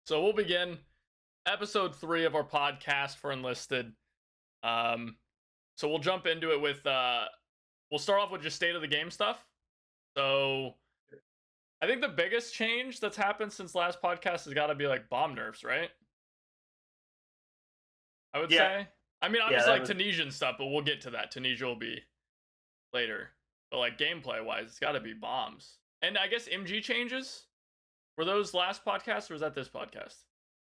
So we'll begin episode 3 of our podcast for Enlisted. Um, so we'll jump into it with we'll start off with just state of the game stuff. So I think the biggest change that's happened since last podcast has got to be like bomb nerfs, right? I would Yeah. say. I mean, Yeah, obviously that like was- Tunisian stuff, but we'll get to that. Tunisia will be later. But like gameplay wise, it's got to be bombs. And I guess MG changes. Were those last podcasts or was that this podcast?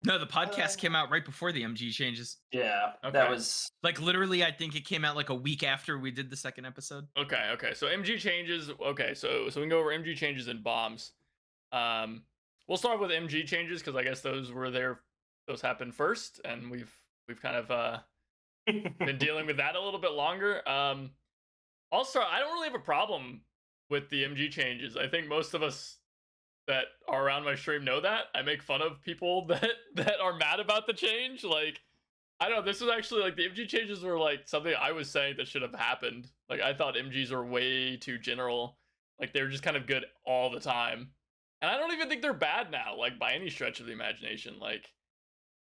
No, the podcast came out right before the MG changes. Yeah, Okay. that was Like literally, I think it came out like a week after we did the second episode. Okay. So MG changes. Okay, so we can go over MG changes and bombs. We'll start with MG changes because I guess those happened first, and we've kind of been dealing with that a little bit longer. I'll start. I don't really have a problem with the MG changes. I think most of us that are around my stream know that. I make fun of people that are mad about the change. Like, I don't know, this was actually like the MG changes were like something I was saying that should have happened. Like, I thought MGs were way too general. Like, they were just kind of good all the time. And I don't even think they're bad now, like by any stretch of the imagination. Like,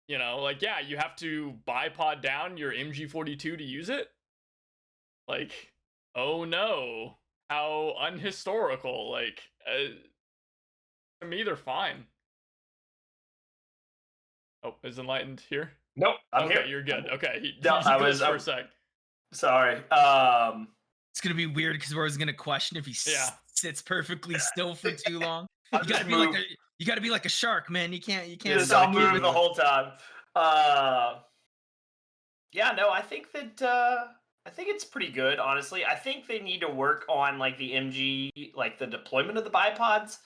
you know, like, yeah, you have to bipod down your MG42 to use it. Like, oh no, how unhistorical. Like, to me, they're fine. Oh, is Enlightened here? nope. I'm okay, here. You're good. Okay, No, I was was- for a sec. Sorry. It's gonna be weird because we're always gonna question if he Yeah. sits perfectly still for too long. I'll You just gotta be like move. you gotta be like a shark, man. You can't. Just stop I'll move moving. the whole time. Yeah, no, I think that I think it's pretty good, honestly. I think they need to work on like the MG, like the deployment of the bipods.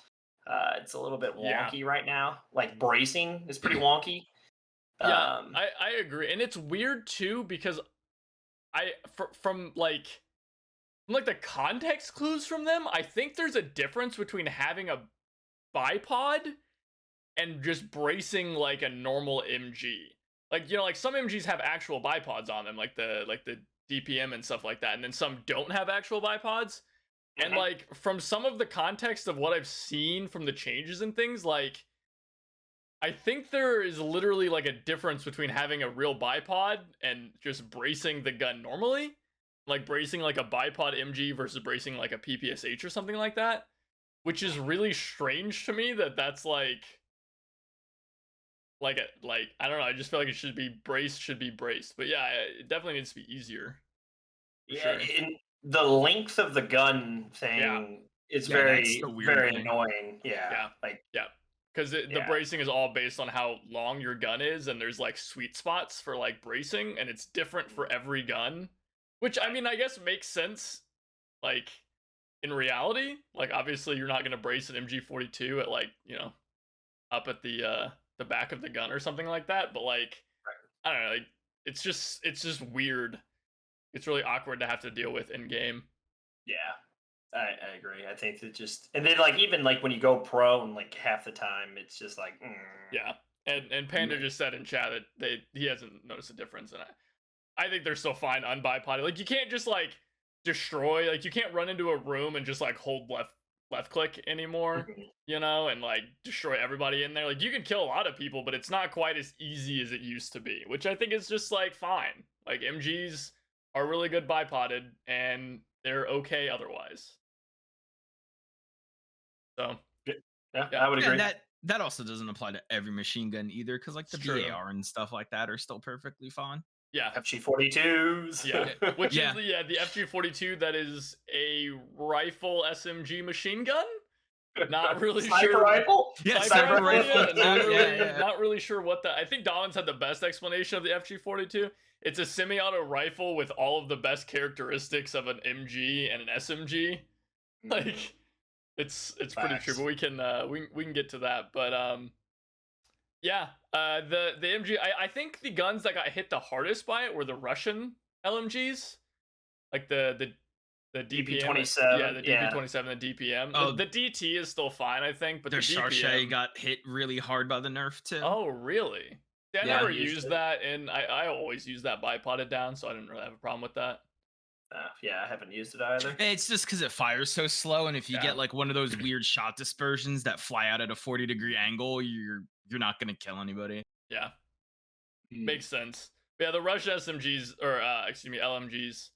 It's a little bit Yeah. wonky right now. Like bracing is pretty wonky. Yeah, I agree, and it's weird too because from the context clues from them, I think there's a difference between having a bipod and just bracing like a normal MG. Like, you know, like some MGs have actual bipods on them, like the DPM and stuff like that, and then some don't have actual bipods. And Mhm. like from some of the context of what I've seen from the changes and things, like I think there is literally like a difference between having a real bipod and just bracing the gun normally. Like bracing like a bipod MG versus bracing like a PPSH or something like that. Which is really strange to me that's like I don't know, I just feel like it should be braced. But yeah, it definitely needs to be easier. For Yeah, sure. and the length of the gun thing Yeah. is Yeah, very, that's the weird very thing. annoying. Yeah, Yeah. like Because the Yeah. bracing is all based on how long your gun is, and there's like sweet spots for like bracing, and it's different for every gun. Which I mean, I guess makes sense. Like in reality, like obviously you're not gonna brace an MG42 at like, you know, up at the back of the gun or something like that. But like, I don't know, like it's just weird. It's really awkward to have to deal with in game. yeah, I agree. I think that just and then like even like when you go prone, like half the time it's just like Yeah, and Panda just said in chat that he hasn't noticed a difference, and I think they're still fine unbipoded. Like you can't just like destroy, like you can't run into a room and just like hold left click anymore, Mhm. you know, and like destroy everybody in there. Like you can kill a lot of people, but it's not quite as easy as it used to be, which I think is just like fine. Like MGs are really good bipoded and they're okay otherwise. So Yeah, Yeah. I would Yeah, agree. that also doesn't apply to every machine gun either, because like the It's true. BAR and stuff like that are still perfectly fine. yeah. FG42s. Yeah, which Yeah. is the FG42 that is a rifle SMG machine gun. Not really Sniper sure. rifle. Yeah, Sniper sniper rifle, rifle. yeah, Yeah. not really sure what that. I think Dollins had the best explanation of the FG42. It's a semi-auto rifle with all of the best characteristics of an MG and an SMG. Like, it's pretty true. Facts. But we can get to that. But yeah, the MG. I think the guns that got hit the hardest by it were the Russian LMGs, like the DPM. DP27, Yeah, the DP27 and DPM. Oh. The DT is still fine, I think, but Their the Charche DPM got hit really hard by the nerf too. Oh, really? Yeah, I Yeah. never Used used it. that, and I always use that bipoded down, so I didn't really have a problem with that. Yeah, I haven't used it either. It's just because it fires so slow, and if you Yeah. get like one of those weird shot dispersions that fly out at a 40-degree angle, you're not gonna kill anybody. Yeah, Hmm. makes sense. But yeah, the Rush SMGs or excuse me, LMGs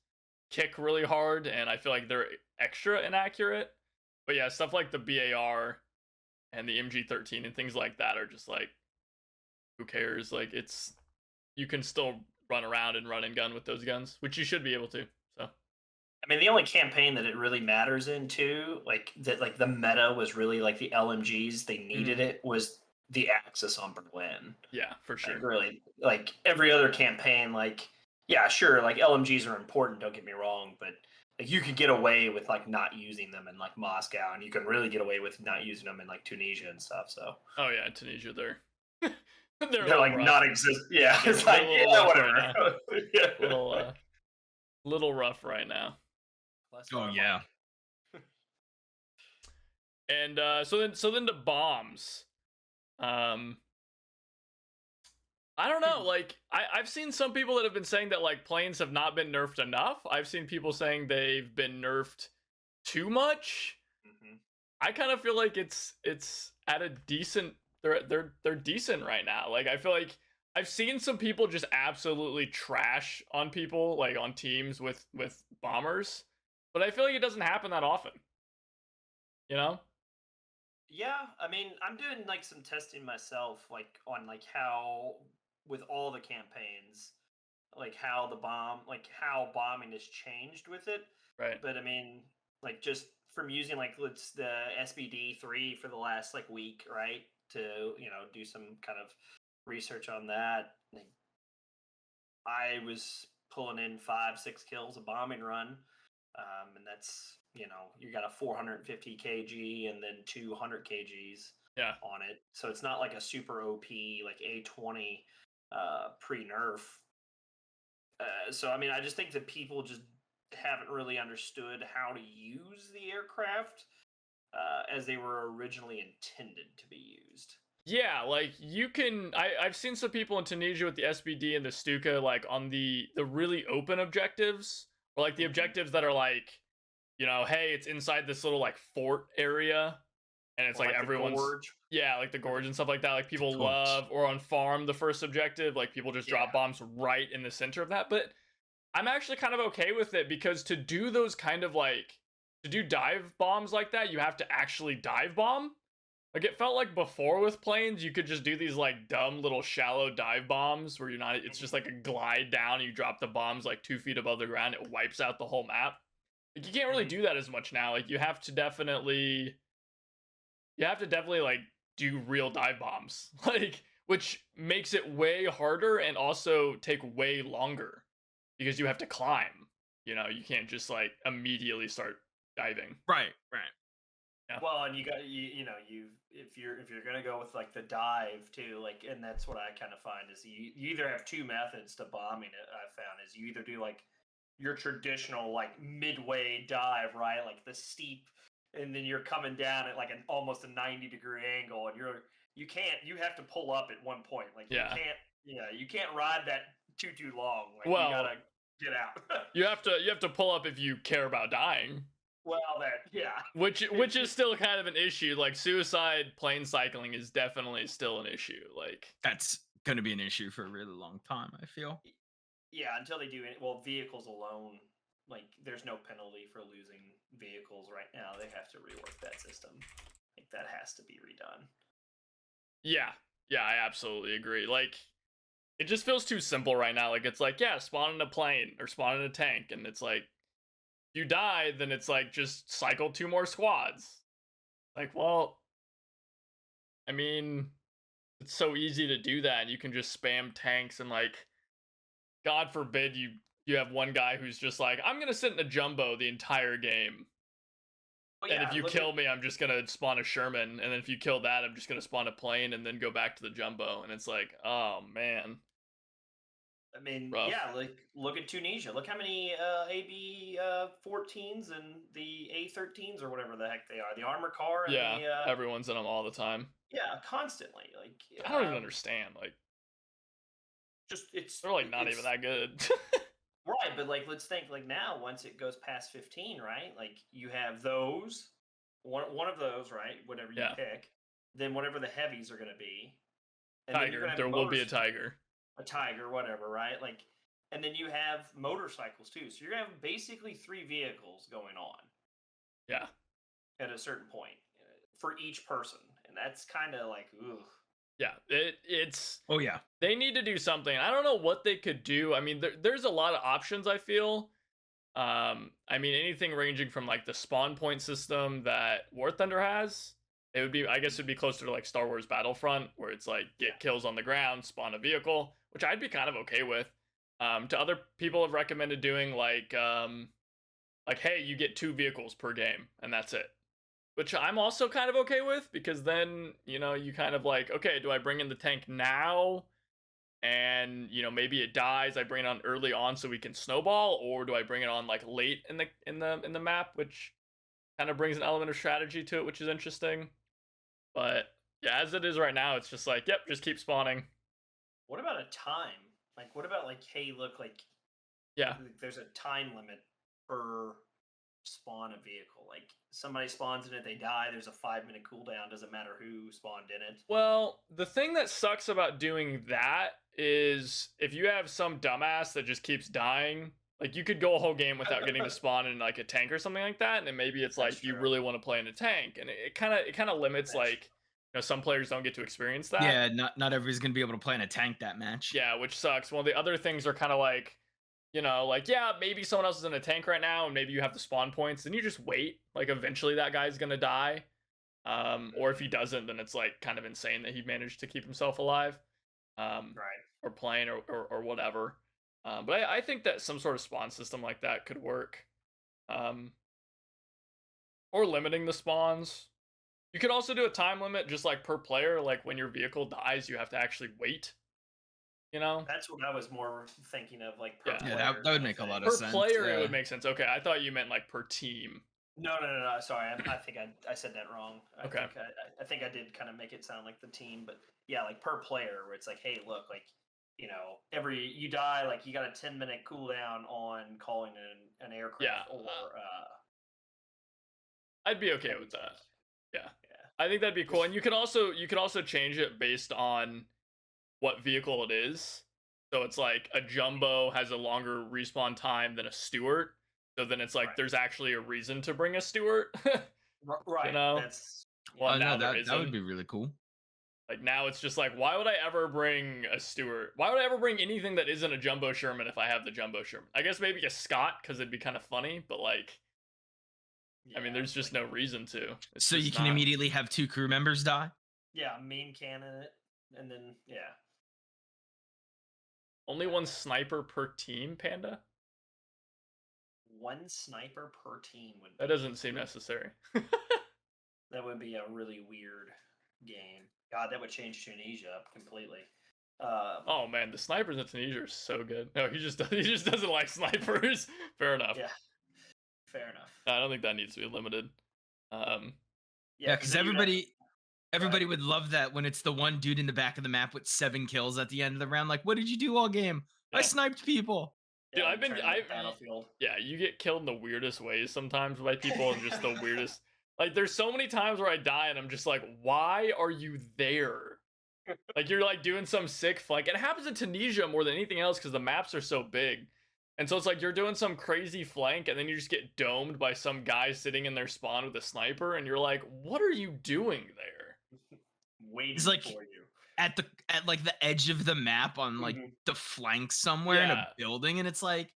kick really hard, and I feel like they're extra inaccurate. But yeah, stuff like the BAR and the MG13 and things like that are just like, who cares? Like, it's, you can still run around and run and gun with those guns, which you should be able to. So I mean, the only campaign that it really matters in too, like that, like the meta was really like the LMGs. They needed it was the Axis on Berlin. yeah, for Like, sure. really, like every other campaign, like yeah, sure, like LMGs are important. Don't get me wrong, but like you could get away with like not using them in like Moscow, and you can really get away with not using them in like Tunisia and stuff. So Oh yeah, Tunisia, they're they're like rough. not exist. Yeah, They're it's like a little yeah, rough whatever. right Yeah. little rough right now. Oh yeah. And so then the bombs. I don't know, like I've seen some people that have been saying that like planes have not been nerfed enough. I've seen people saying they've been nerfed too much. I kind of feel like it's at a decent, they're decent right now. Like I feel like I've seen some people just absolutely trash on people, like on teams with bombers, but I feel like it doesn't happen that often. You know? Yeah, I mean, I'm doing like some testing myself, like on like how with all the campaigns, like how how bombing has changed with it. Right. But I mean, like just from using like let's the SBD3 for the last like week, right? To do some kind of research on that. Like, I was pulling in 5-6 kills a bombing run, and that's you got a 450 kg and then 200 kgs Yeah. on it, so it's not like a super OP like A20 pre-nerf. So I mean, I just think that people just haven't really understood how to use the aircraft as they were originally intended to be used. Yeah, like you can. I've seen some people in Tunisia with the SBD and the Stuka, like on the really open objectives, or like the objectives that are like, hey, it's inside this little like fort area, and it's Or like the everyone's gorge. yeah, like the gorge and stuff like that. Like people Torch. love, or on farm, the first objective, like people just drop bombs right in the center of that. But I'm actually kind of okay with it because to do those kind of like to do dive bombs like that, you have to actually dive bomb. Like it felt like before with planes, you could just do these like dumb little shallow dive bombs where you're not. It's just like a glide down. You drop the bombs like 2 feet above the ground. It wipes out the whole map. Like you can't really do that as much now. Like you have to definitely like do real dive bombs, like which makes it way harder and also take way longer because you have to climb. You can't just like immediately start diving. Right. Yeah. Well, and you got if you're gonna go with like the dive too, like, and that's what I kind of find is you either have two methods to bombing it. I found is you either do like your traditional like midway dive, right, like the steep, and then you're coming down at like an almost a 90-degree angle, and you have to pull up at one point, like you can't ride that too long, like you gotta get out. you have to pull up if you care about dying. Well, which is still kind of an issue. Like suicide plane cycling is definitely still an issue. Like that's going to be an issue for a really long time, I feel. Yeah, until they do it. Well, vehicles alone, like there's no penalty for losing vehicles right now. They have to rework that system. Like that has to be redone. Yeah, I absolutely agree. Like it just feels too simple right now. Like it's like, yeah, spawn in a plane or spawn in a tank, and it's like you die, then it's like just cycle 2 more squads. Like, well, I mean, it's so easy to do that, and you can just spam tanks, and like, God forbid you have one guy who's just like, I'm gonna sit in a jumbo the entire game. Well, and if you kill me, I'm just gonna spawn a Sherman, and then if you kill that, I'm just gonna spawn a plane and then go back to the jumbo, and it's like, oh man. I mean, rough. Yeah, like look at Tunisia. Look how many AB 14s and the A13s or whatever the heck they are. The armor car. And yeah, everyone's in them all the time. Yeah, constantly. Like I don't even understand. Like, just it's they're like not even that good. Right, but like let's think like now once it goes past 15, right? Like you have those one of those, right? Whatever you Yeah. pick, then whatever the heavies are going to be, and then you're Tiger. going to There have will be a tiger. a tiger, whatever, right? Like, and then you have motorcycles too. So you're going to have basically 3 vehicles going on. Yeah. At a certain point for each person, and that's kind of like, ugh. Yeah, it's. Oh yeah, they need to do something. I don't know what they could do. I mean, there's a lot of options, I feel. I mean, anything ranging from like the spawn point system that War Thunder has. It would be, I guess, it'd be closer to like Star Wars Battlefront, where it's like get kills on the ground, spawn a vehicle, which I'd be kind of okay with. To other people have recommended doing like hey, you get 2 vehicles per game, and that's it. Which I'm also kind of okay with, because then, you know, you kind of like, okay, do I bring in the tank now? And, you know, maybe it dies, I bring it on early on so we can snowball, or do I bring it on like late in the map, which kind of brings an element of strategy to it, which is interesting. But yeah, as it is right now, it's just like, yep, just keep spawning. What about a time? Like, what about like, hey, look, like, Yeah, there's a time limit per spawn a vehicle. Like, somebody spawns in it, they die. There's a 5-minute cooldown. Doesn't matter who spawned in it. well, the thing that sucks about doing that is if you have some dumbass that just keeps dying, like you could go a whole game without getting to spawn in like a tank or something like that, and then maybe it's like you really want to play in a tank, and it kind of limits like, you know, some players don't get to experience that. Yeah, not everybody's gonna be able to play in a tank that match. Yeah, which sucks. Well, the other things are kind of like, you know, like, yeah, maybe someone else is in a tank right now, and maybe you have the spawn points, then you just wait. Like, eventually that guy's gonna die. Or if he doesn't, then it's like kind of insane that he managed to keep himself alive. Right. Or playing or whatever. But I think that some sort of spawn system like that could work. Or limiting the spawns. You could also do a time limit just like per player, like when your vehicle dies, you have to actually wait. You know? That's what I was more thinking of, like per Yeah. player. Yeah, that would make a lot of Per sense. player, it Yeah. would make sense. Okay, I thought you meant like per team. No. Sorry, I think I said that wrong. Okay. I think I did kind of make it sound like the team, but yeah, like per player, where it's like, hey, look, like, you know, every you die, like you got a 10-minute cooldown on calling an aircraft. Yeah, Or I'd be okay with that. Yeah. yeah. I think that'd be cool. And you can also change it based on what vehicle it is. So it's like a jumbo has a longer respawn time than a Stewart. So then it's like there's actually a reason to bring a Stewart. Right. You know? That's Well, now no, there that would isn't. be really cool. Like now it's just like, why would I ever bring a Stewart? Why would I ever bring anything that isn't a Jumbo Sherman if I have the Jumbo Sherman? I guess maybe a Scott, because it'd be kind of funny, but like, I mean, there's just no reason to. It's So you just can not. immediately have 2 crew members die. yeah, main cannon it, and then Only one sniper per team, Panda? one sniper per team would. That doesn't seem necessary. That would be a really weird game. God, that would change Tunisia up completely. Oh man, the snipers in Tunisia are so good. No, he just doesn't like snipers. Fair enough. Yeah, fair enough. I don't think that needs to be limited. Yeah, because everybody would love that when it's the one dude in the back of the map with 7 kills at the end of the round. Like, what did you do all game? Yeah. I sniped people. Dude, I Battlefield. Yeah, you get killed in the weirdest ways sometimes by people, and just the weirdest. Like, there's so many times where I die, and I'm just like, why are you there? Like, you're like doing some sick flank. It happens in Tunisia more than anything else because the maps are so big. And so it's like you're doing some crazy flank, and then you just get domed by some guy sitting in their spawn with a sniper, and you're like, what are you doing there? Waiting He's like for you. at like the edge of the map on like the flank somewhere in a building, and it's like,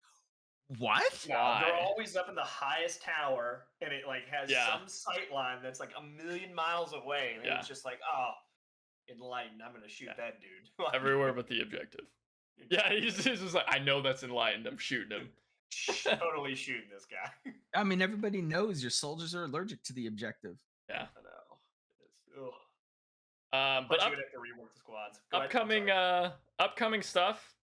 what? No, they're always up in the highest tower, and it like has some sight line that's like a million miles away, and it's just like, oh, Enlightened, I'm gonna shoot that dude. Everywhere but the objective. Yeah, he's just like, I know that's Enlightened, I'm shooting him. Totally shooting this guy. I mean, everybody knows your soldiers are allergic to the objective. Yeah. I know. But you would have to rework the squads. upcoming stuff,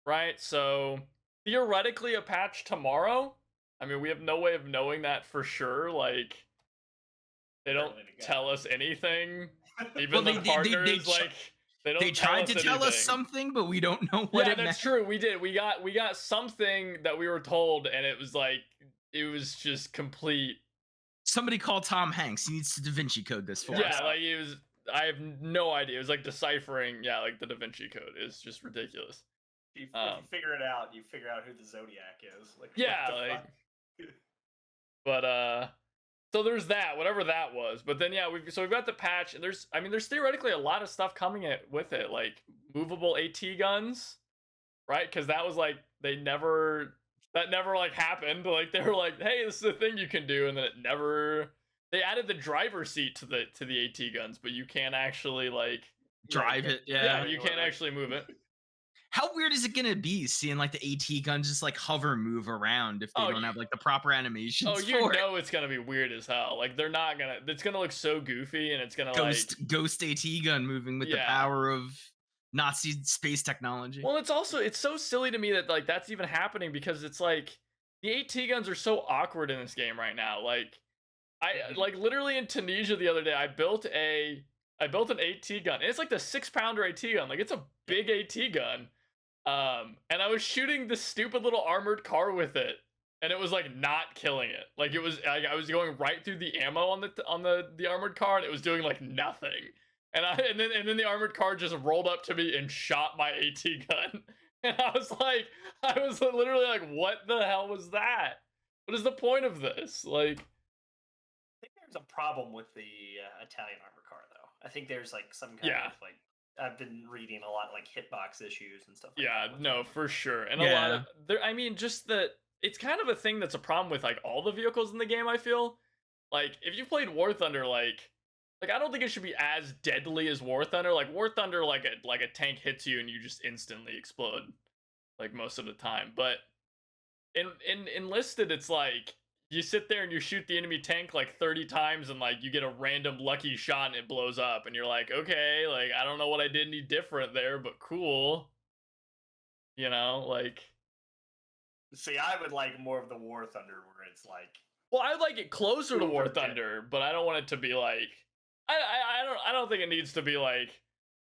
right? So theoretically a patch tomorrow. I mean, we have no way of knowing that for sure. Like, they don't tell us anything. Even the partners, like, They tried to tell us something, but we don't know what it meant. That's true. We did. We got something that we were told, and it was like it was just complete. Somebody call Tom Hanks. He needs to Da Vinci Code this for us. Yeah, like it was. I have no idea. It was like deciphering. Yeah, like the Da Vinci Code is just ridiculous. If you figure it out, you figure out who the Zodiac is. Like, yeah, like. But so there's that, whatever that was. But then yeah, we've got the patch, and there's theoretically a lot of stuff coming with it, like movable AT guns, right? Because that was like that never like happened. Like they were like, hey, this is a thing you can do, and then it never. They added the driver's seat to the AT guns, but you can't actually like drive it. Yeah, you can't actually move it. How weird is it gonna be seeing like the AT guns just like hover move around if they don't have like the proper animations? Oh, you know it's gonna be weird as hell. Like they're not gonna. It's gonna look so goofy, and it's gonna ghost AT gun moving with the power of Nazi space technology. Well, it's so silly to me that like that's even happening, because it's like the AT guns are so awkward in this game right now. Like I like literally in Tunisia the other day, I built an AT gun, and it's like the 6-pounder AT gun. Like it's a big AT gun. And I was shooting this stupid little armored car with it, and it was like not killing it. Like it was, I was going right through the ammo on the armored car, and it was doing like nothing. And then the armored car just rolled up to me and shot my AT gun, and I was literally like, what the hell was that? What is the point of this? Like, I think there's a problem with the Italian armored car, though. I think there's like some kind of like. I've been reading a lot like hitbox issues and stuff like that. No, for sure. And a lot of there, I mean, just that it's kind of a thing that's a problem with like all the vehicles in the game, I feel. Like if you played War Thunder, like I don't think it should be as deadly as War Thunder. Like War Thunder, like a tank hits you and you just instantly explode, like most of the time. But in Enlisted, it's like you sit there and you shoot the enemy tank like 30 times, and like you get a random lucky shot and it blows up, and you're like, okay, like I don't know what I did any different there, but cool. You know, like. See, I would like more of the War Thunder where it's like. Well, I like it closer to War Thunder, but I don't want it to be like. I don't think it needs to be like,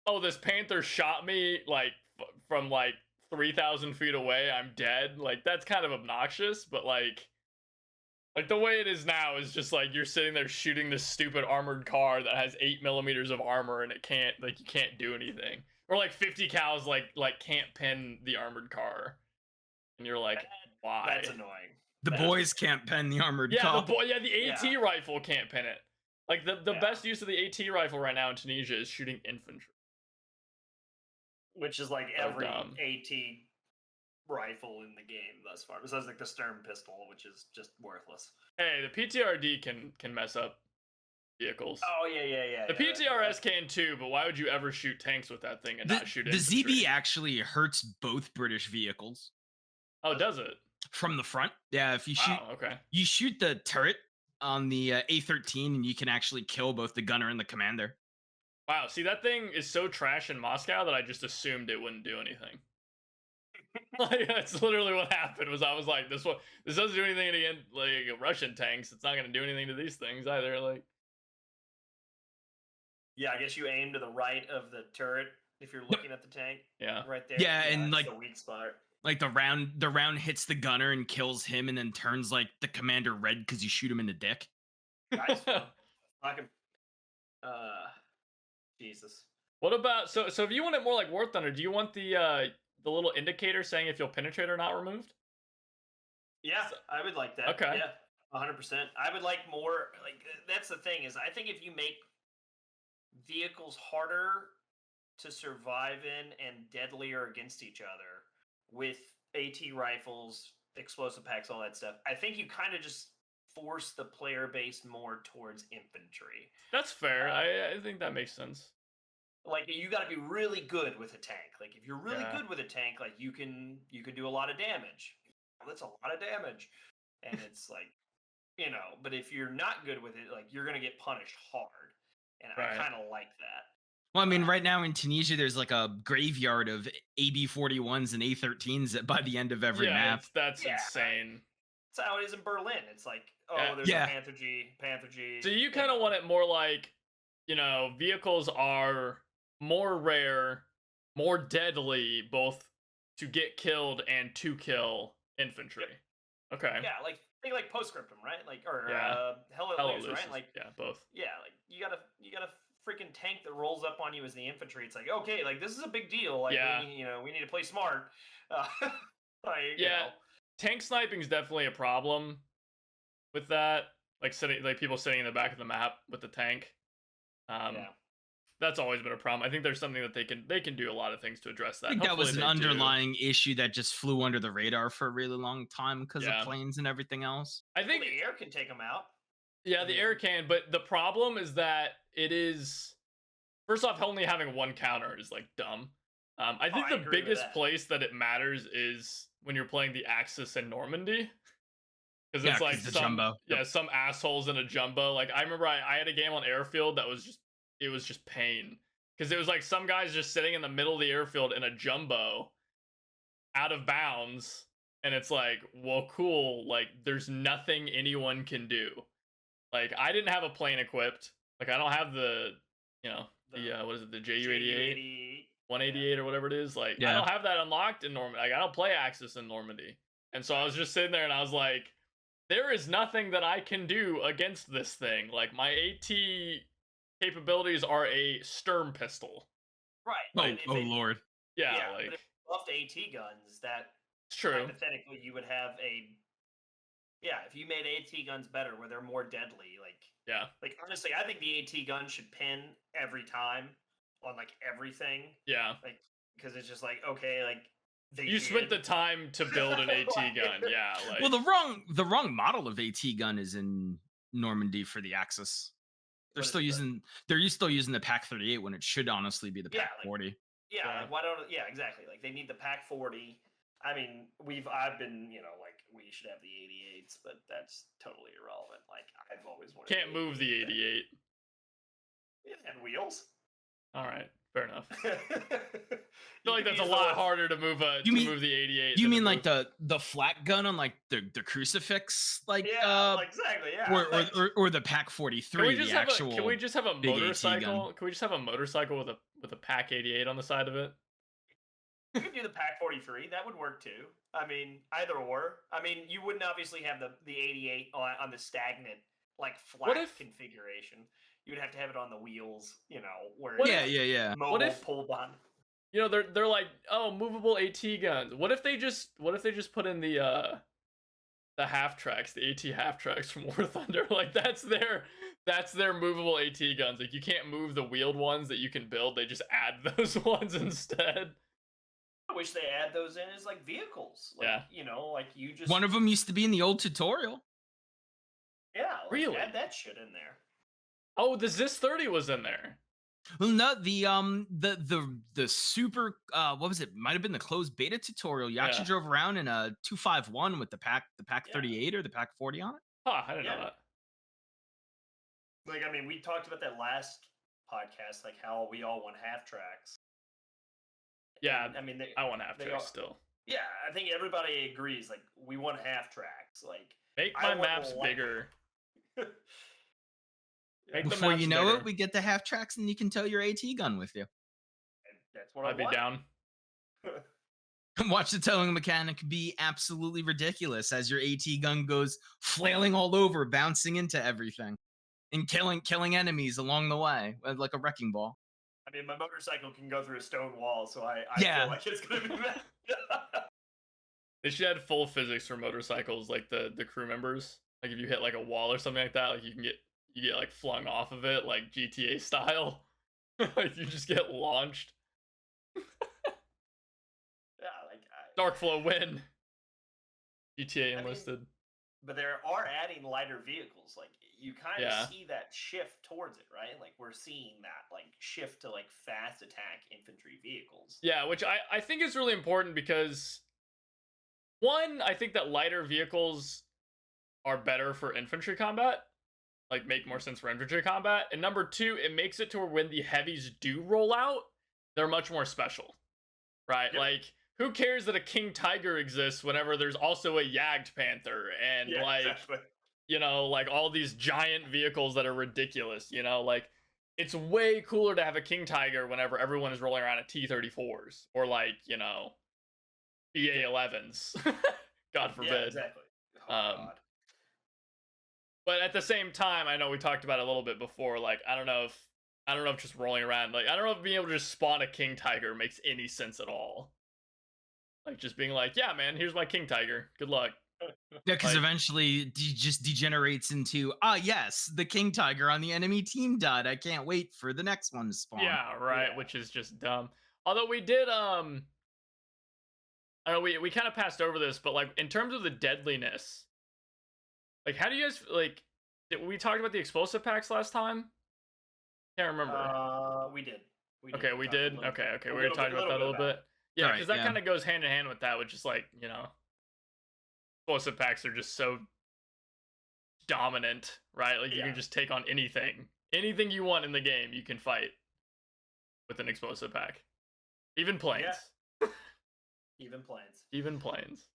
oh, this Panther shot me like from like 3,000 feet away, I'm dead. Like that's kind of obnoxious, but like the way it is now is just like you're sitting there shooting this stupid armored car that has 8 millimeters of armor, and it can't, like, you can't do anything. Or like 50 cals like can't pin the armored car, and you're like, why? That's annoying. The boys can't pin the armored car. The AT rifle can't pin it. Like the best use of the AT rifle right now in Tunisia is shooting infantry, which is like every AT rifle in the game thus far, besides like the Stern pistol, which is just worthless. Hey, the PTRD can mess up vehicles. Oh yeah. The PTRS can too, but why would you ever shoot tanks with that thing and not shoot infantry? The ZB actually hurts both British vehicles. Oh, does it? From the front? Yeah, if you shoot, you shoot the turret on the A13, and you can actually kill both the gunner and the commander. Wow, see, that thing is so trash in Moscow that I just assumed it wouldn't do anything. Like that's literally what happened. Was I was like, this doesn't do anything against like Russian tanks. It's not going to do anything to these things either. Like, yeah, I guess you aim to the right of the turret if you're looking at the tank. Yeah, right there. Yeah, and like the weak spot. Like the round hits the gunner and kills him, and then turns like the commander red because you shoot him in the dick. Nice. Fucking. Jesus. What about so if you want it more like War Thunder, do you want the little indicator saying if you'll penetrate or not removed? Yeah, I would like that. Okay. Yeah, 100%. I would like more. Like that's the thing is, I think if you make vehicles harder to survive in and deadlier against each other with AT rifles, explosive packs, all that stuff, I think you kind of just force the player base more towards infantry. That's fair. I think that makes sense. Like you got to be really good with a tank. Like if you're really good with a tank, like you can do a lot of damage. That's a lot of damage, and it's like, you know. But if you're not good with it, like you're gonna get punished hard, and I kind of like that. Well, I mean, right now in Tunisia, there's like a graveyard of AB-41s and A-13s by the end of every map. That's insane. That's how it is in Berlin. It's like, there's a Panther G. So you kind of want it more like, you know, vehicles are more rare, more deadly, both to get killed and to kill infantry. Okay. Yeah, like think like Postscriptum, right? Like or Yeah. Hell Hella at Loose, right? looses. Like Yeah, both. yeah, like you got a freaking tank that rolls up on you as the infantry. It's like okay, like this is a big deal. Like Yeah. we need to play smart. Like, Yeah. Tank sniping is definitely a problem with that. Like people sitting in the back of the map with the tank. yeah. That's always been a problem. I think there's something that they can do a lot of things to address that. I think that was Hopefully an they do. underlying issue that just flew under the radar for a really long time because Yeah. of planes and everything else. I think the air can take them out. Yeah, I the mean- air can, but the problem is that it is first off, only having one counter is like dumb. I think I the agree with biggest that. place that it matters is when you're playing the Axis in Normandy. Because Yeah, it's like 'cause the some jumbo. yeah, some assholes in a jumbo. Like I remember I had a game on airfield that was just pain. Because it was like some guys just sitting in the middle of the airfield in a jumbo out of bounds. And it's like, well, cool. Like, there's nothing anyone can do. Like, I didn't have a plane equipped. Like, I don't have the what is it, the JU-88? 188 or whatever it is. Like, I Yeah. don't have that unlocked in Normandy. Like, I don't play Axis in Normandy. And so I was just sitting there and I was like, there is nothing that I can do against this thing. Like, my AT capabilities are a Sturm pistol. Right. Oh Lord. Yeah, but like, if you left AT guns, that it's true. hypothetically you would have if you made AT guns better where they're more deadly, Yeah. like honestly, I think the AT gun should pin every time on like everything. Yeah. Like because it's just like okay, like You spent the time to build an AT gun. Yeah, like Well, the wrong model of AT gun is in Normandy for the Axis. They're still using the Pack 38 when it should honestly be the Pack 40. Yeah, Yeah. like why don't exactly. Like they need the Pack 40. I mean, I've been, like we should have the 88s, but that's totally irrelevant. Like I've always wanted can't move the 88. and wheels. All right, fair enough. I I feel like that's a lot harder to move move the 88. You than to mean like move- the flat gun on like the crucifix like exactly, yeah. or the Pack 43, the actual can we just have a big AT motorcycle? gun. Can we just have a motorcycle with a Pack 88 on the side of it? You could do the Pack 43. That would work too. I mean, either or. I mean, you wouldn't obviously have the 88 on the stagnant like flat configuration. You would have to have it on the wheels, where Yeah. mobile pulled on. They're like, oh, movable AT guns. What if they just put in the half tracks, the AT half tracks from War Thunder? Like that's their movable AT guns. Like you can't move the wheeled ones that you can build. They just add those ones instead. I wish they add those in as like vehicles. Like, Yeah. Like you just One of them used to be in the old tutorial. Yeah, like really? add that shit in there. Oh, the Zis 30 was in there. Well, no, the super what was it? Might have been the closed beta tutorial. You actually drove around in a 251 with the Pack 38 or the Pack 40 on it. Huh, I didn't know that. Like I mean, we talked about that last podcast, like how we all want half tracks. Yeah, and, I mean, I want half tracks still. Yeah, I think everybody agrees. Like we want half tracks. Like make my maps bigger. Before you know it, we get the half tracks, and you can tow your AT gun with you. And that's what I'd be down. Watch the towing mechanic be absolutely ridiculous as your AT gun goes flailing all over, bouncing into everything, and killing enemies along the way like a wrecking ball. I mean, my motorcycle can go through a stone wall, so I feel like it's gonna be bad. They should add full physics for motorcycles, like the crew members. Like if you hit like a wall or something like that, like you get like flung off of it, like GTA style. Like you just get launched. Darkflow win. GTA Enlisted. But they are adding lighter vehicles. Like you kind of see that shift towards it, right? Like we're seeing that like shift to like fast attack infantry vehicles. Yeah, which I think is really important because one, I think that lighter vehicles are better for infantry combat. Like make more sense for infantry combat. And number two, it makes it to where when the heavies do roll out, they're much more special. Right? Yep. Like who cares that a King Tiger exists whenever there's also a Yagged Panther and like exactly. like all these giant vehicles that are ridiculous, like it's way cooler to have a King Tiger whenever everyone is rolling around at T-34s or like, BA-11s. God Yeah, forbid. exactly. Oh Um, God. But at the same time, I know we talked about it a little bit before. Like, I don't know if just rolling around, like, I don't know if being able to just spawn a King Tiger makes any sense at all. Like, just being like, yeah, man, here's my King Tiger. Good luck. Yeah, because Like- eventually just degenerates into yes, the King Tiger on the enemy team died. I can't wait for the next one to spawn. Yeah, right. Yeah. Which is just dumb. Although we did, I don't know, we kind of passed over this, but like in terms of the deadliness, like how do you guys like? We talked about the explosive packs last time. Can't remember. We did. Okay, we talked a did. little Okay, bit- okay. a We were little talking about that a little about it. bit. Yeah, Right, because that yeah. kind of goes hand in hand with that, which is like, explosive packs are just so dominant, right? Like you Yeah. can just take on anything. Anything you want in the game, you can fight with an explosive pack. Even planes. Even planes. Even planes.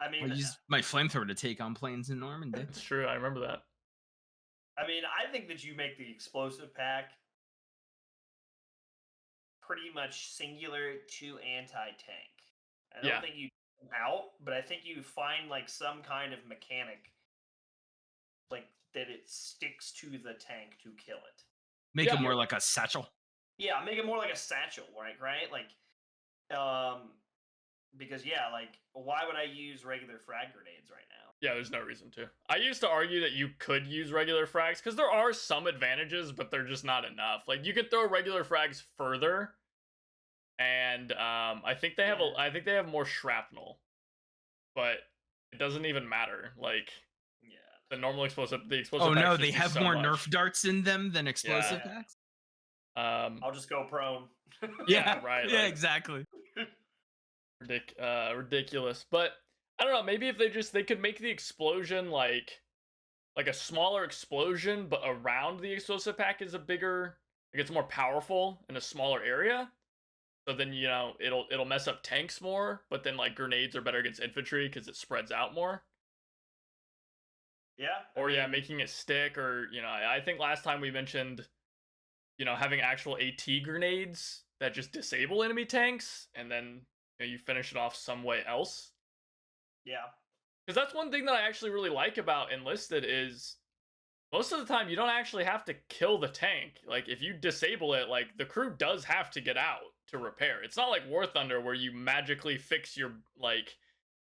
I I mean, used my flamethrower to take on planes in Normandy. It's true, I remember that. I think that you make the explosive pack pretty much singular to anti-tank. I don't Yeah. think you come out, but I think you find like some kind of mechanic, like that it sticks to the tank to kill it. Make Yeah. it more like a satchel. Yeah, make it more like a satchel, right? Right? Like, because like, why would I use regular frag grenades right now? Yeah, there's no reason to. I used to argue that you could use regular frags because there are some advantages, but they're just not enough. Like you could throw regular frags further, and I think they have Yeah. I think they have more shrapnel, but it doesn't even matter. Like Yeah. the explosive packs Oh no, just they do have so more much. Nerf darts in them than explosive Yeah. packs. I'll just go prone. Yeah, right, Yeah, like- exactly. Ridiculous. But I don't know, maybe if they could make the explosion like a smaller explosion, but around the explosive pack is a bigger, like it's more powerful in a smaller area. So then it'll mess up tanks more, but then like grenades are better against infantry because it spreads out more. Yeah. Or making it stick, or I think last time we mentioned having actual AT grenades that just disable enemy tanks, and then you finish it off some way else. Yeah. Because that's one thing that I actually really like about Enlisted is most of the time you don't actually have to kill the tank. Like if you disable it, like the crew does have to get out to repair. It's not like War Thunder where you magically fix your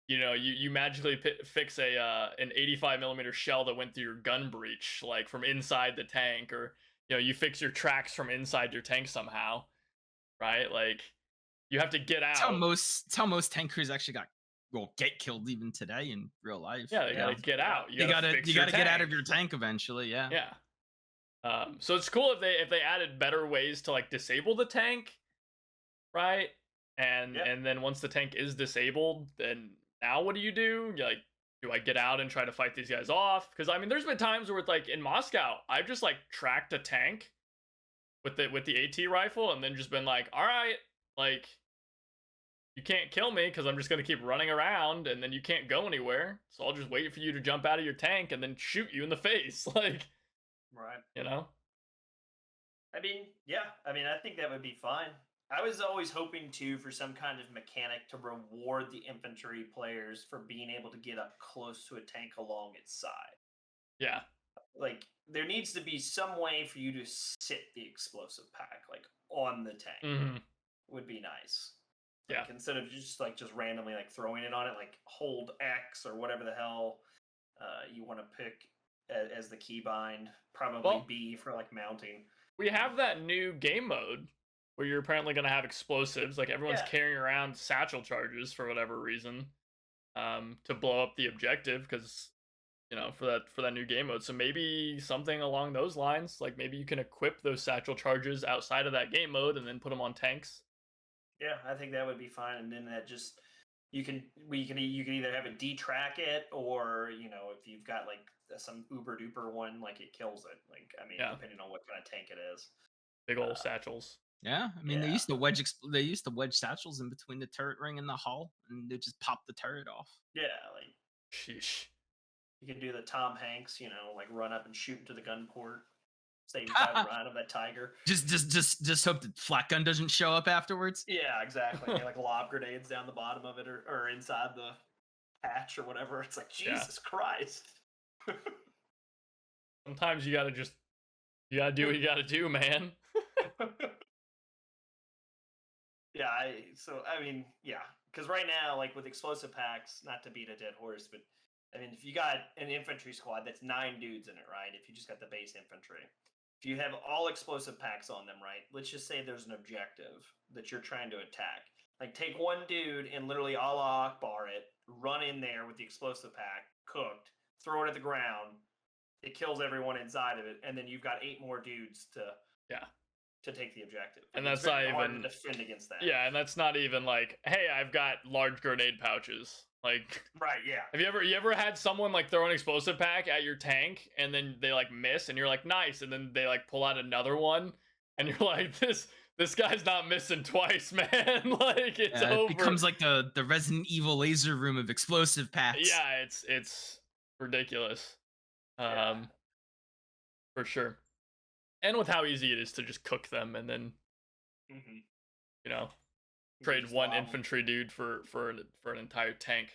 you magically fix an 85mm shell that went through your gun breech like from inside the tank, or you fix your tracks from inside your tank somehow, right? Like you have to get out. That's how most tank crews actually get killed even today in real life. Yeah, they gotta get out. You gotta fix your get out of tank. your tank eventually. Yeah. Yeah. So it's cool if they added better ways to like disable the tank, right? And then once the tank is disabled, then now what do? You're like, do I get out and try to fight these guys off? Because I mean, there's been times where it's like in Moscow, I've just like tracked a tank with the AT rifle, and then just been like, all right, like you can't kill me because I'm just gonna keep running around, and then you can't go anywhere. So I'll just wait for you to jump out of your tank and then shoot you in the face, like, Right. I think that would be fine. I was always hoping for some kind of mechanic to reward the infantry players for being able to get up close to a tank along its side. Yeah. Like there needs to be some way for you to sit the explosive pack like on the tank. Mm-hmm. Would be nice. Yeah. Like, instead of just randomly like throwing it on it, like hold X or whatever the hell you want to pick as the keybind. Probably B for like mounting. We have that new game mode where you're apparently going to have explosives. Like everyone's carrying around satchel charges for whatever reason, to blow up the objective because, for that new game mode. So maybe something along those lines, like maybe you can equip those satchel charges outside of that game mode and then put them on tanks. Yeah, I think that would be fine. And then that just, you can either have it detrack it, or, if you've got like some uber duper one, like it kills it. Like, depending on what kind of tank it is. Big old satchels. Yeah, they used to wedge satchels in between the turret ring and the hull, and they just pop the turret off. Yeah, like sheesh. You can do the Tom Hanks, like run up and shoot into the gun port. Saving Private Ryan of that tiger. Just hope that flat gun doesn't show up afterwards. Yeah, exactly. Like lob grenades down the bottom of it or inside the hatch or whatever. It's like Jesus Christ. Sometimes you gotta do what you gotta do, man. Yeah, because right now, like with explosive packs, not to beat a dead horse, but I mean, if you got an infantry squad, that's 9 dudes in it, right? If you just got the base infantry, if you have all explosive packs on them, right? Let's just say there's an objective that you're trying to attack. Like, take one dude and literally Allah Akbar it, run in there with the explosive pack, cooked, throw it at the ground. It kills everyone inside of it, and then you've got 8 more dudes to take the objective. And it's that's not very hard even to defend against that. Yeah, and that's not even like, hey, I've got large grenade pouches. Like, right, yeah. Have you ever had someone like throw an explosive pack at your tank and then they like miss and you're like nice and then they like pull out another one and you're like this guy's not missing twice, man. Like it's over. It becomes like the Resident Evil laser room of explosive packs. Yeah, it's ridiculous. For sure. And with how easy it is to just cook them and then trade one infantry dude for an entire tank.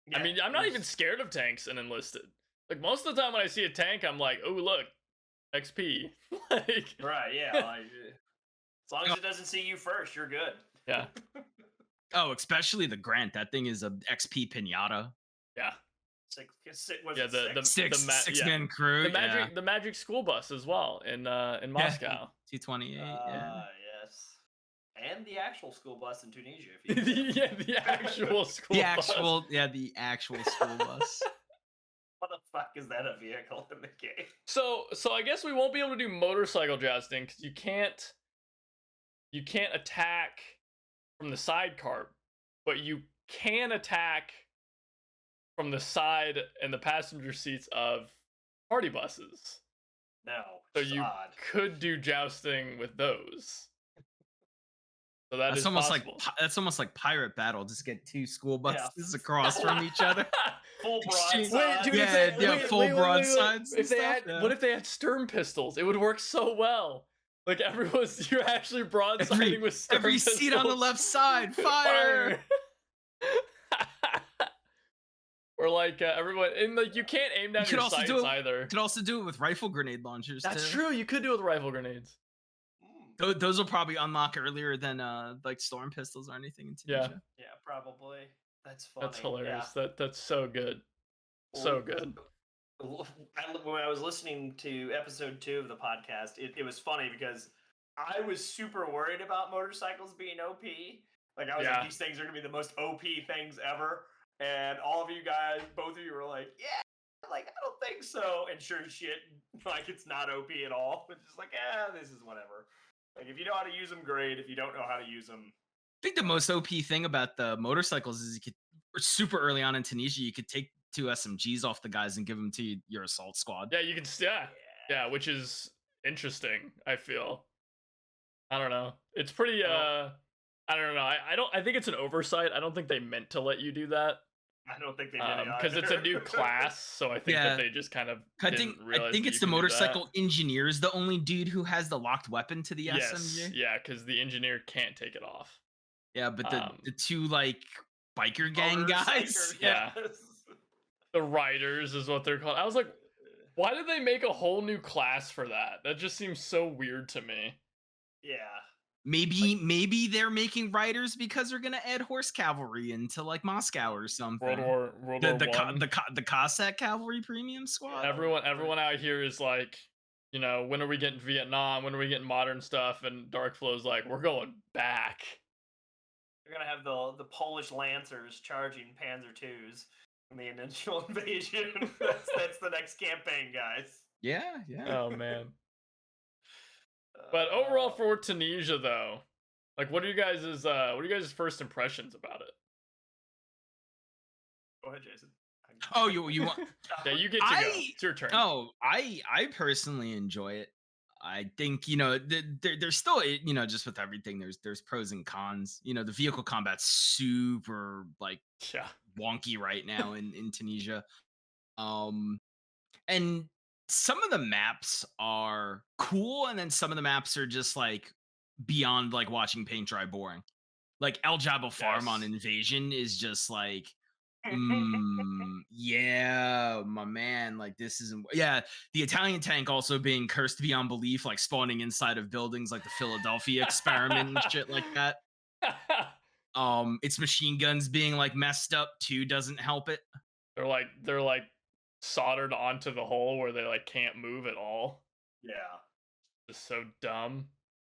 Yeah, I mean, I'm not even scared of tanks in Enlisted. Like most of the time when I see a tank, I'm like, oh look, XP. Like, right, yeah. Like, as long as it doesn't see you first, you're good. Yeah. Oh, especially the Grant. That thing is a XP pinata. Yeah. Six-man crew. The magic school bus as well in Moscow. 228. Yes. And the actual school bus in Tunisia. The actual school bus. The actual school bus. What the fuck is that a vehicle in the game? So I guess we won't be able to do motorcycle jousting because you can't attack from the sidecar, but you can attack from the side and the passenger seats of party buses. No. So you could do jousting with those. So that's almost possible. That's almost like pirate battle. Just get 2 school buses across from each other. Full broadside. Full broadsides. What if they had stern pistols? It would work so well. Like you're actually broadsiding with stern every pistols. seat on the left side, fire. Or like everyone, and like you can't aim down your sights either. You could also do it with rifle grenade launchers. That's true. You could do it with rifle grenades. Those will probably unlock earlier than like storm pistols or anything in Tunisia. Yeah, probably. That's funny. That's hilarious. Yeah. That's so good. So good. When I was listening to episode 2 of the podcast, it was funny because I was super worried about motorcycles being OP. Like I was like, these things are gonna be the most OP things ever. And all of you guys, both of you were like, yeah, like I don't think so. And sure as shit, like it's not OP at all. It's just like, this is whatever. Like if you know how to use them, great. If you don't know how to use them, I think the most OP thing about the motorcycles is super early on in Tunisia, you could take 2 SMGs off the guys and give them to your assault squad. Yeah, you can. Yeah, which is interesting. I feel. I don't know. It's pretty. I don't know. I think it's an oversight. I don't think they meant to let you do that. I don't think they did because it's a new class, so I think that they just kind of. I think it's the motorcycle engineer's the only dude who has the locked weapon to the SMG. Yeah, because the engineer can't take it off. Yeah, but the 2 like biker gang guys, the riders is what they're called. I was like, why did they make a whole new class for that? That just seems so weird to me. Yeah. Maybe they're making riders because they're gonna add horse cavalry into like Moscow or something. World War I. The Cossack cavalry premium squad. Everyone out here is like, when are we getting Vietnam? When are we getting modern stuff? And Darkflow's like, we're going back. You're gonna have the Polish Lancers charging Panzer IIs in the initial invasion. that's the next campaign, guys. Yeah. Oh man. But overall for Tunisia though, like what are you guys' first impressions about it? Go ahead, Jason. Oh, you want? Yeah, you get to go. It's your turn. Oh, I personally enjoy it. I think there's still just with everything there's pros and cons. The vehicle combat's super like wonky right now in Tunisia, and some of the maps are cool, and then some of the maps are just like beyond like watching paint dry boring. Like El Jabba Farm on Yes. Invasion is just like, yeah, my man. Like this isn't. Yeah, the Italian tank also being cursed beyond belief, like spawning inside of buildings, like the Philadelphia experiment and shit like that. Its machine guns being like messed up too doesn't help it. they're like soldered onto the hole where they like can't move at all. Yeah. Just so dumb.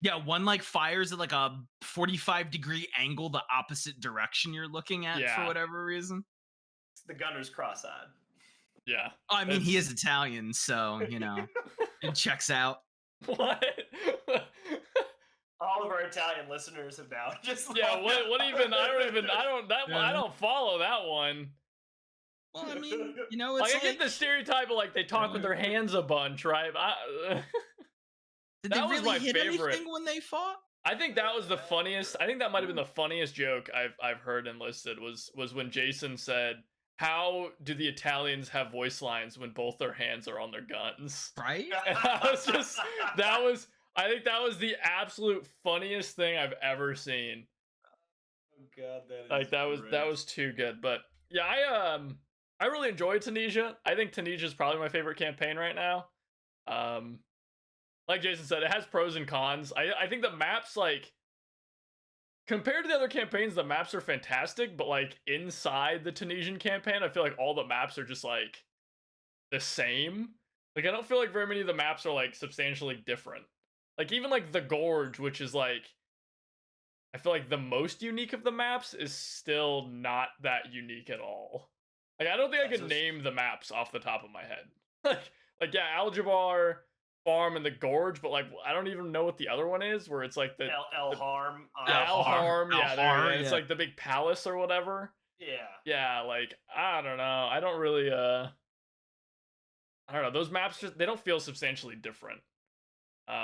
Yeah, one like fires at like a 45-degree angle the opposite direction you're looking at for Yeah. whatever reason. It's the gunner's cross-eyed. Yeah. I mean, he It's- is Italian, so you know it checks out. What? All of our Italian listeners have now just Yeah, logged what out. even I Yeah. don't follow that one. Well, I mean, you know, Like it's I get the stereotype of like they talk with their hands a bunch, right? did that they was really my hit favorite. anything when they fought? I think that was the funniest. I think that might have been the funniest joke I've heard Enlisted was when Jason said, "How do the Italians have voice lines when both their hands are on their guns?" Right? And I think that was the absolute funniest thing I've ever seen. Oh god, that is Like that great. was too good. But yeah, I really enjoyed Tunisia. I think Tunisia is probably my favorite campaign right now. Like Jason said, it has pros and cons. I think the maps, like, compared to the other campaigns, the maps are fantastic, but like inside the Tunisian campaign, I feel like all the maps are just like the same. Like I don't feel like very many of the maps are like substantially different. Like even like the Gorge, which is like I feel like the most unique of the maps, is still not that unique at all. Like I don't think I That's could just- name the maps off the top of my head. like yeah, Algebra, Farm, and the Gorge, but like I don't even know what the other one is. Where it's like the El Harm. Al Harm, yeah, Al-Har, it's yeah. like the big palace or whatever. Yeah. Yeah, like I don't know. I don't really I don't know. Those maps just they don't feel substantially different.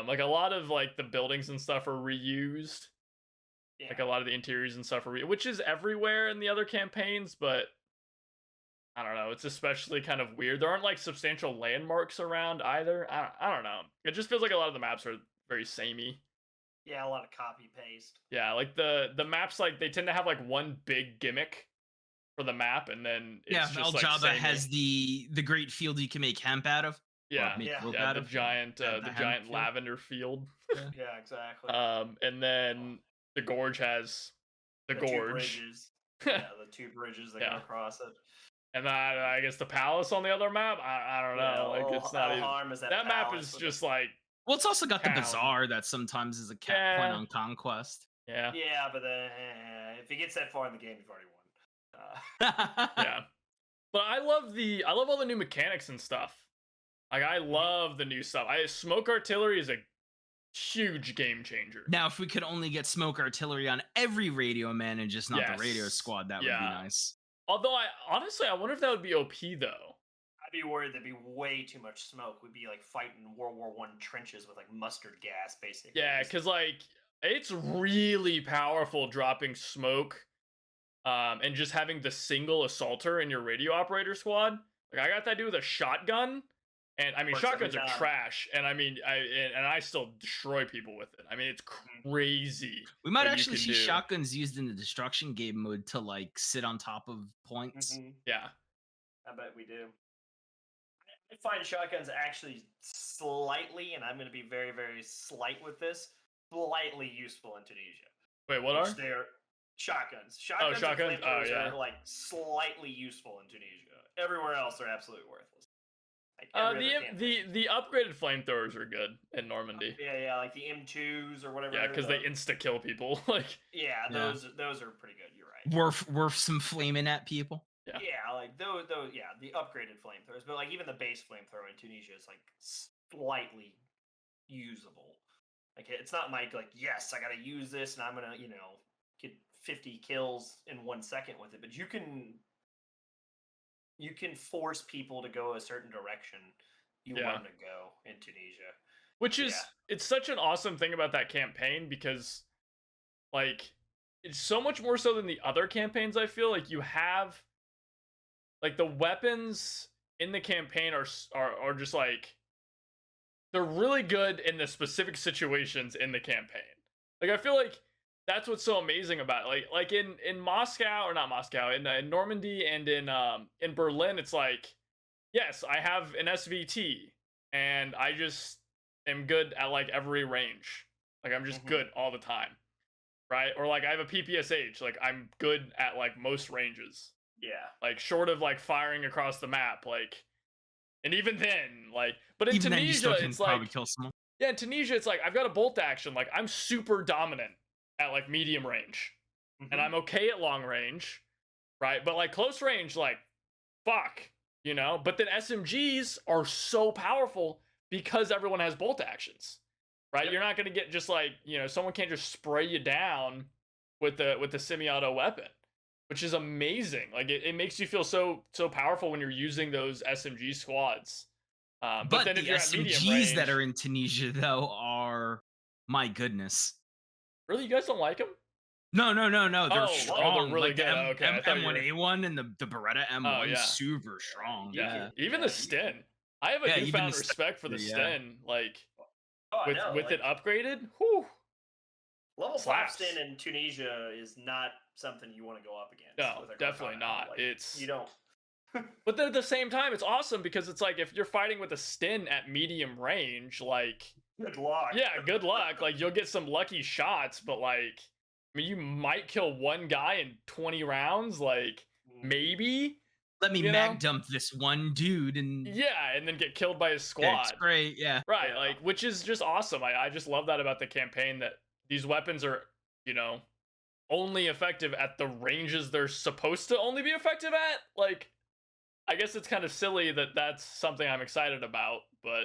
Like a lot of like the buildings and stuff are reused. Yeah. Like a lot of the interiors and stuff are which is everywhere in the other campaigns, but I don't know. It's especially kind of weird. There aren't like substantial landmarks around either. I don't know. It just feels like a lot of the maps are very samey. Yeah, a lot of copy paste. Yeah, like the maps, like they tend to have like one big gimmick for the map, and then it's Yeah, just El like Jabba samey. has the great field you can make hemp out of. yeah, make yeah, rope yeah, out the of. giant the the hemp giant field. lavender field. Yeah, exactly. And then the Gorge has the two Gorge, bridges. Yeah, the two bridges that Yeah. go across it. and then I guess the palace on the other map. I don't know. Like it's not El even Harm is that map palace is with just the- like Well, it's also got the Town. bazaar that sometimes is a point Yeah. on conquest. yeah. Yeah, but then if he gets that far in the game, you've already won. Yeah. But I love all the new mechanics and stuff. Like I love the new stuff. Smoke artillery is a huge game changer. Now, if we could only get smoke artillery on every radio man and just not the radio Yes. squad, that would Yeah. be nice. Although I honestly I wonder if that would be OP though. I'd be worried there'd be way too much smoke. We'd be like fighting World War I trenches with like mustard gas, basically. Yeah, Just- because like it's really powerful dropping smoke, and just having the single assaulter in your radio operator squad. Like I got that dude with a shotgun, and I mean Works every shotguns are time. trash, and I mean I still destroy people with it. I mean it's crazy. We might what you actually can see do. shotguns used in the destruction game mode to like sit on top of points. Mhm. Yeah, I bet we do. I find shotguns actually slightly, and I'm going to be very, very slight with this, slightly useful in Tunisia. wait, what which are? they're shotguns. Shotguns, shotguns? and Oh, flamethrowers yeah. are like slightly useful in Tunisia. Everywhere else, they're absolutely worthless. Like The every other campaign. the upgraded flamethrowers are good in Normandy. Yeah, like the M2s or whatever. Yeah, because they the- insta kill people. Like Yeah, Yeah. those are pretty good. You're right. Worth some flaming at people. Yeah. Yeah, like those, yeah, the upgraded flamethrowers, but like even the base flamethrower in Tunisia is like slightly usable. Like it's not like yes, I got to use this and I'm gonna get 50 kills in 1 second with it, but you can force people to go a certain direction you Yeah. want them to go in Tunisia. Which is Yeah. it's such an awesome thing about that campaign because like it's so much more so than the other campaigns. I feel like you have like the weapons in the campaign are just like they're really good in the specific situations in the campaign. Like I feel like that's what's so amazing about it. Like in Moscow, or not Moscow, in Normandy and in Berlin, it's like, yes, I have an SVT and I just am good at like every range. Like I'm just good all the time, right? Or like I have a PPSH, like I'm good at like most ranges. Yeah. Like short of like firing across the map, like, and even then, like, but in Even then, you still Tunisia, can it's probably like, kill someone. yeah, in Tunisia, it's like I've got a bolt action, like I'm super dominant at like medium range, and I'm okay at long range, right? But like close range, like, fuck, you know. But then SMGs are so powerful because everyone has bolt actions, right? You're not gonna get just like, you know, someone can't just spray you down with the semi-auto weapon, which is amazing. Like it makes you feel so powerful when you're using those SMG squads. But then the if you're at medium SMGs range, that are in Tunisia though are, my goodness. really, you guys don't like them? No. They're Oh, strong. they're really like good. the Okay, I thought you were... M1A1 and the Beretta M1, Oh, yeah. super strong. Yeah, Yeah. even the Sten. I have a Yeah, even newfound the respect for the yeah. Sten. Like Oh, with it upgraded, whew. Level 5 Slaps. Sten in Tunisia is not something you want to go up against. No, with a definitely Carcano. not. Like, It's you don't. But then at the same time, it's awesome because it's like if you're fighting with a Sten at medium range, like, Good luck. yeah, good luck. Like you'll get some lucky shots, but like, I mean, you might kill one guy in 20 rounds, like maybe. Let me You mag know? dump this one dude and Yeah, and then get killed by his yeah, squad. it's great. Yeah. Right, Yeah. like, which is just awesome. I just love that about the campaign, that these weapons are, you know, only effective at the ranges they're supposed to only be effective at. Like, I guess it's kind of silly that that's something I'm excited about, but,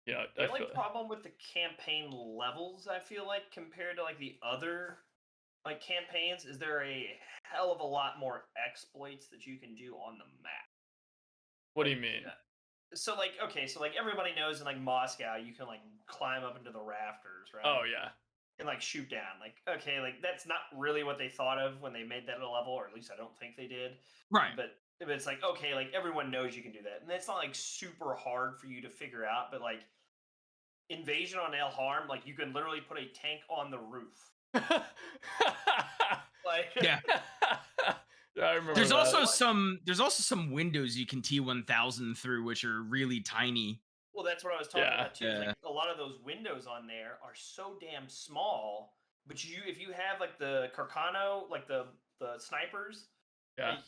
you know, The only problem with the campaign levels, I feel like, compared to like the other like campaigns, is there a hell of a lot more exploits that you can do on the map. What do you mean? So like, okay, so like everybody knows in like Moscow, you can like climb up into the rafters, right? Oh, yeah. And like shoot down. Like, okay, like that's not really what they thought of when they made that a level, or at least I don't think they did. Right. But it's like, okay, like everyone knows you can do that, and it's not like super hard for you to figure out. But like Invasion on El Harm, like you can literally put a tank on the roof. Like, Yeah. Yeah, I remember There's that. also some windows you can T1000 through, which are really tiny. well, that's what I was talking Yeah, about too. yeah. Like a lot of those windows on there are so damn small. But if you have like the Carcano, like the snipers, Yeah. like,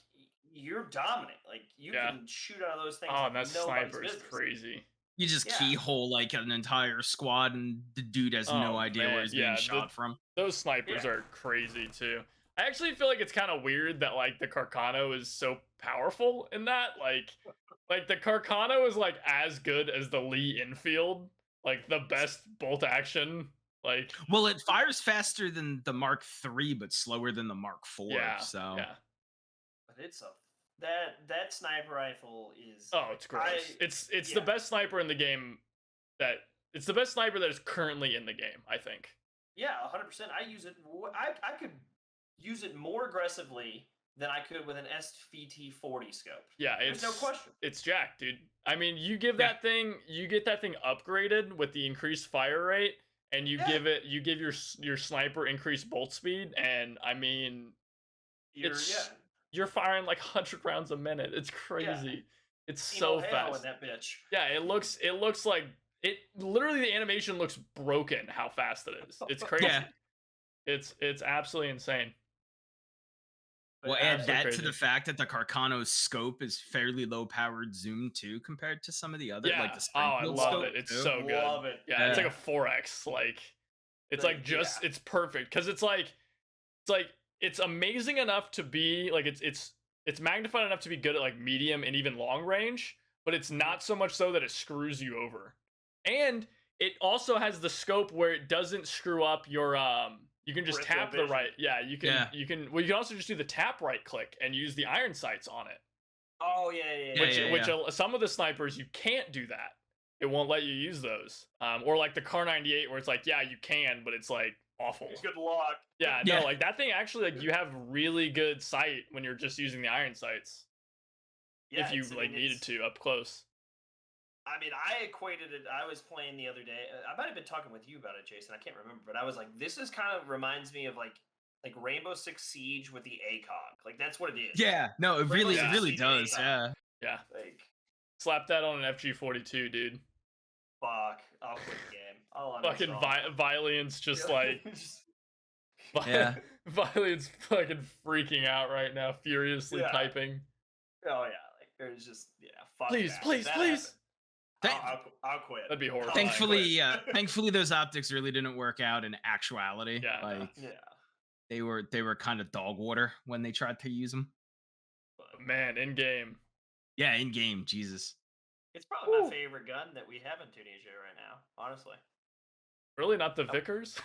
you're dominant. Like you Yeah. can shoot out of those things. Oh, like and that nobody's sniper is business. crazy. You just Yeah. keyhole like an entire squad, and the dude has no Oh, idea where man, he's yeah, being shot from. Those snipers Yeah. are crazy too. I actually feel like it's kind of weird that like the Carcano is so powerful in that. Like the Carcano is like as good as the Lee Infield, like the best bolt action. Like, Well, it fires faster than the Mark III, but slower than the Mark IV. yeah, So yeah. But it's that sniper rifle is. Oh, it's gross. It's the yeah. best sniper in the game. It's the best sniper that is currently in the game, I think. Yeah, 100%. I use it. I could use it more aggressively than I could with an SVT 40 scope. Yeah, There's no question. It's jacked, dude. I mean, you give Yeah. that thing, you get that thing upgraded with the increased fire rate, and you Yeah. give your sniper increased bolt speed, and I mean, you're firing like 100 rounds a minute. It's crazy. It's so hell in fast. that bitch. Yeah, it looks like it. Literally, the animation looks broken. How fast it is. It's crazy. Yeah. It's absolutely insane. we'll But add absolutely that crazy. to the fact that the Carcano's scope is fairly low powered zoom too, compared to some of the other Yeah. like the Oh, I Springfield love scope, it. It's too. so good. Love it. Yeah, it's Yeah. like a 4x. Like, it's Like, like just yeah. it's perfect because it's amazing enough to be like it's magnified enough to be good at like medium and even long range, but it's not so much so that it screws you over. And it also has the scope where it doesn't screw up your you can just Peripheral tap the vision. right. Yeah, you can Yeah. you can also just do the tap right click and use the iron sights on it. Oh yeah. Yeah, Which some of the snipers you can't do that. It won't let you use those. Or like the Car 98 where it's like, yeah, you can, but it's like awful. Good luck. Yeah, Yeah. no, like that thing actually, like you have really good sight when you're just using the iron sights. Yeah, if you I like mean, needed to up close. I mean, I equated it. I was playing the other day. I might have been talking with you about it, Jason. I can't remember, but I was like, this is kind of reminds me of like Rainbow Six Siege with the ACOG. Like that's what it is. Yeah, no, it really Siege does. ACOG. Yeah. Yeah. Like, Slap that on an FG42, dude. fuck. I'll quit the game. I'll Fucking Valiant's just like. Yeah. Valiant's fucking freaking out right now, furiously typing. Oh yeah, like there's just fuck. Please, that. please, That please. I'll quit. That'd be horrible. Thankfully, those optics really didn't work out in actuality. Yeah, like yeah, they were kind of dog water when they tried to use them. But man, in game. Yeah, in game, Jesus. It's probably my favorite gun that we have in Tunisia right now, honestly. Really, not the Vickers?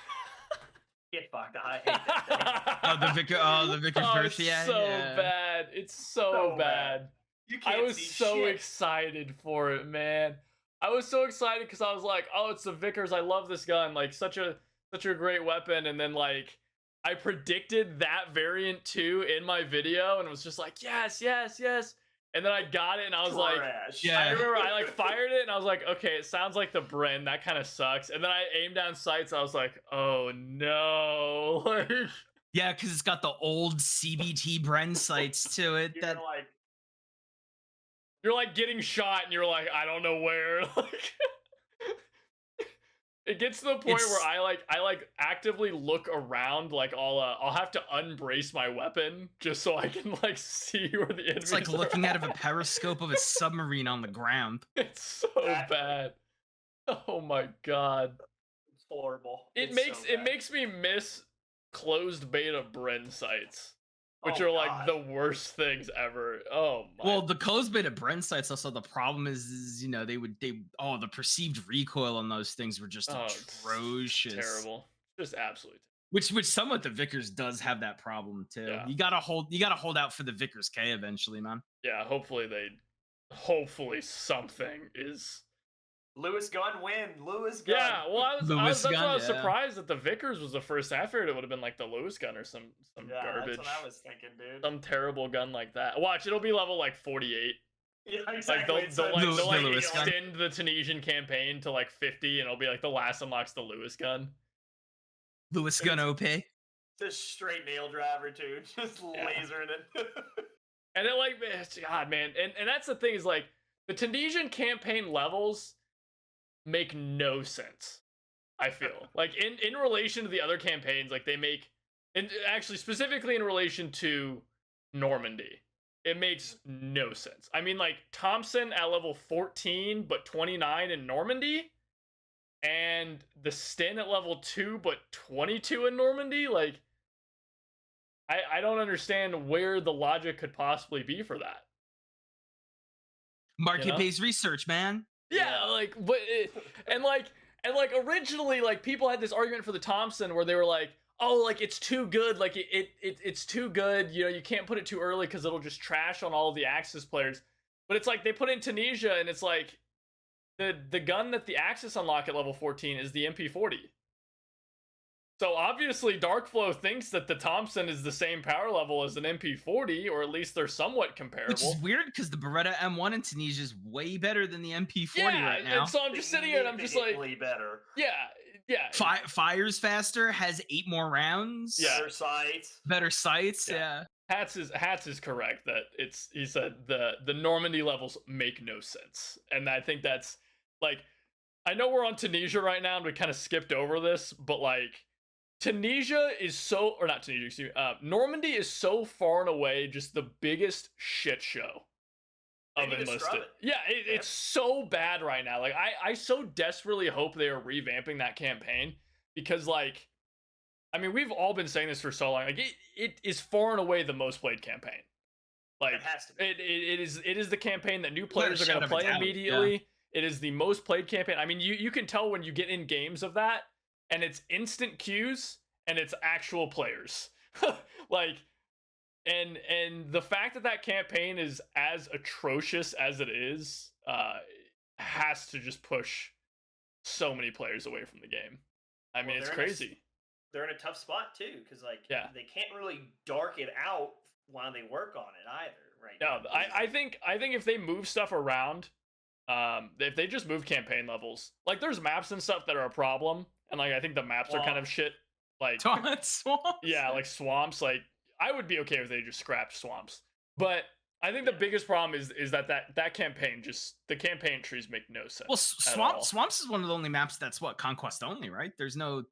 Get fucked. I hate that thing. The Vickers Burst, yeah. So bad. It's so bad. You can't I was see so shit. excited for it, man. I was so excited because I was like, oh, it's the Vickers. I love this gun. Like such a great weapon. And then like I predicted that variant too in my video and was just like, yes, yes, yes. And then I got it and I was like, I remember I like fired it and I was like, okay, it sounds like the Bren. That kind of sucks. And then I aimed down sights. I was like, oh no. Like, yeah, because it's got the old CBT Bren sights to it. You're like getting shot and you're like, I don't know where. Like it gets to the point where I like actively look around, like I'll have to unbrace my weapon just so I can like see where the enemies It's like looking out of a periscope of a submarine on the ground. It's so bad. Oh my god. It's horrible. It makes me miss closed beta Bren sights. Which are like the worst things ever. Oh my. Well, the closed beta Bren sights also the problem is the perceived recoil on those things were just atrocious. Terrible. Just absolutely. Which somewhat the Vickers does have that problem too. Yeah. You gotta hold out for the Vickers K eventually, man. Yeah, hopefully something is Lewis Gunn win. Lewis Gunn. Yeah, well, that's why I was surprised that the Vickers was the first. I figured it would have been like the Lewis gun or some garbage. That's what I was thinking, dude. Some terrible gun like that. Watch, it'll be level like 48. Yeah, exactly. Like they'll extend the Tunisian campaign to like 50, and it'll be like the last unlocks the Lewis gun. Lewis Gun OP. Just straight nail driver too, just lasering it. And it like, God, man, and that's the thing is like the Tunisian campaign levels make no sense. I feel like in relation to the other campaigns, like they make, and actually specifically in relation to Normandy, it makes no sense. I mean, like Thompson at level 14 but 29 in Normandy, and the Sten at level 2 but 22 in Normandy. Like I don't understand where the logic could possibly be for that. Market-based research, man. Yeah, like, but and like originally, like people had this argument for the Thompson where they were like, oh, like it's too good, like it's too good, you know, you can't put it too early because it'll just trash on all of the Axis players. But it's like they put it in Tunisia, and it's like the gun that the Axis unlock at level 14 is the MP40. So obviously Darkflow thinks that the Thompson is the same power level as an MP40, or at least they're somewhat comparable. Which is weird because the Beretta M1 in Tunisia is way better than the MP40 right now. And so I'm just sitting here and I'm just like, better. Yeah. Fires faster, has 8 more rounds. Yeah. Better sights. Yeah. Hats is correct that he said the Normandy levels make no sense. And I think that's like, I know we're on Tunisia right now and we kind of skipped over this, but like Tunisia is so, or not Tunisia, excuse me, Normandy is so far and away just the biggest shit show of Enlisted. Yeah, it's so bad right now. Like I so desperately hope they are revamping that campaign because like, I mean, we've all been saying this for so long. Like it is far and away the most played campaign. Like it has to be. It is the campaign that new players are going to play immediately. Yeah. It is the most played campaign. I mean, you can tell when you get in games of that, and it's instant queues and it's actual players. Like, and the fact that campaign is as atrocious as it is, has to just push so many players away from the game. I mean, it's crazy. They're in a tough spot too, because like they can't really dark it out while they work on it either. Right? No, I think if they move stuff around If they just move campaign levels, like there's maps and stuff that are a problem, and like I think the maps are kind of shit. Like Swamps. yeah, like swamps. Like I would be okay if they just scrapped swamps, but I think the biggest problem is that campaign just the campaign trees make no sense. Well, swamps is one of the only maps that's what conquest only, right? There's no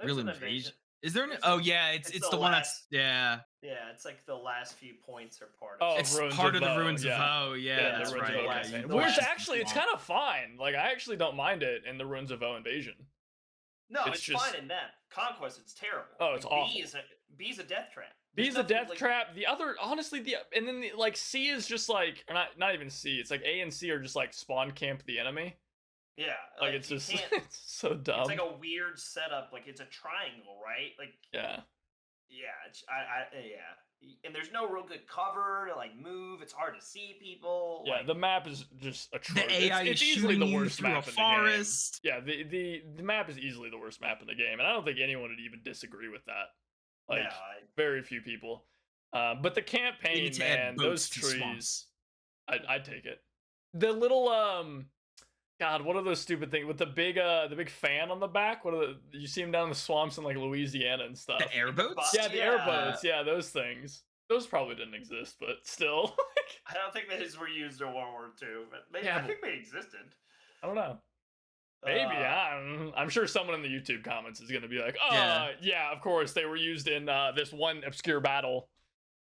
real invasion. Is there? Oh yeah, it's the one that's Yeah, it's like the last few points are part of. Oh, it's Ruins part of of the Voe, Ruins of Voe. Yeah, that's the Ruins right. of Voe Yeah, campaign. you Which watched actually, it's kind of fine. Like I actually don't mind it in the Ruins of Voe invasion. No, it's just fine in that. Conquest, it's terrible. Oh, it's awful. B's a death trap. B's a death trap. The other, honestly, and then like C is just like, or not even C. It's like A and C are just like spawn camp the enemy. Yeah, like it's just it's so dumb. It's like a weird setup. Like it's a triangle, right? Like yeah. And there's no real good cover to like move. It's hard to see people. Yeah, like, the map is just atrocious. The AI it's is easily the shooting worst you through map a in forest. the game. Yeah, the map is easily the worst map in the game, and I don't think anyone would even disagree with that. Like very few people. But the campaign, man, those trees, I'd take it. The little God, what are those stupid things with the big fan on the back? What are you see them down in the swamps in like Louisiana and stuff? The airboats? Yeah, the airboats. Yeah, those things. Those probably didn't exist, but still. I don't think those were used in World War II, but I think they existed. I don't know. Maybe. I'm sure someone in the YouTube comments is going to be like, oh, yeah, of course, they were used in this one obscure battle.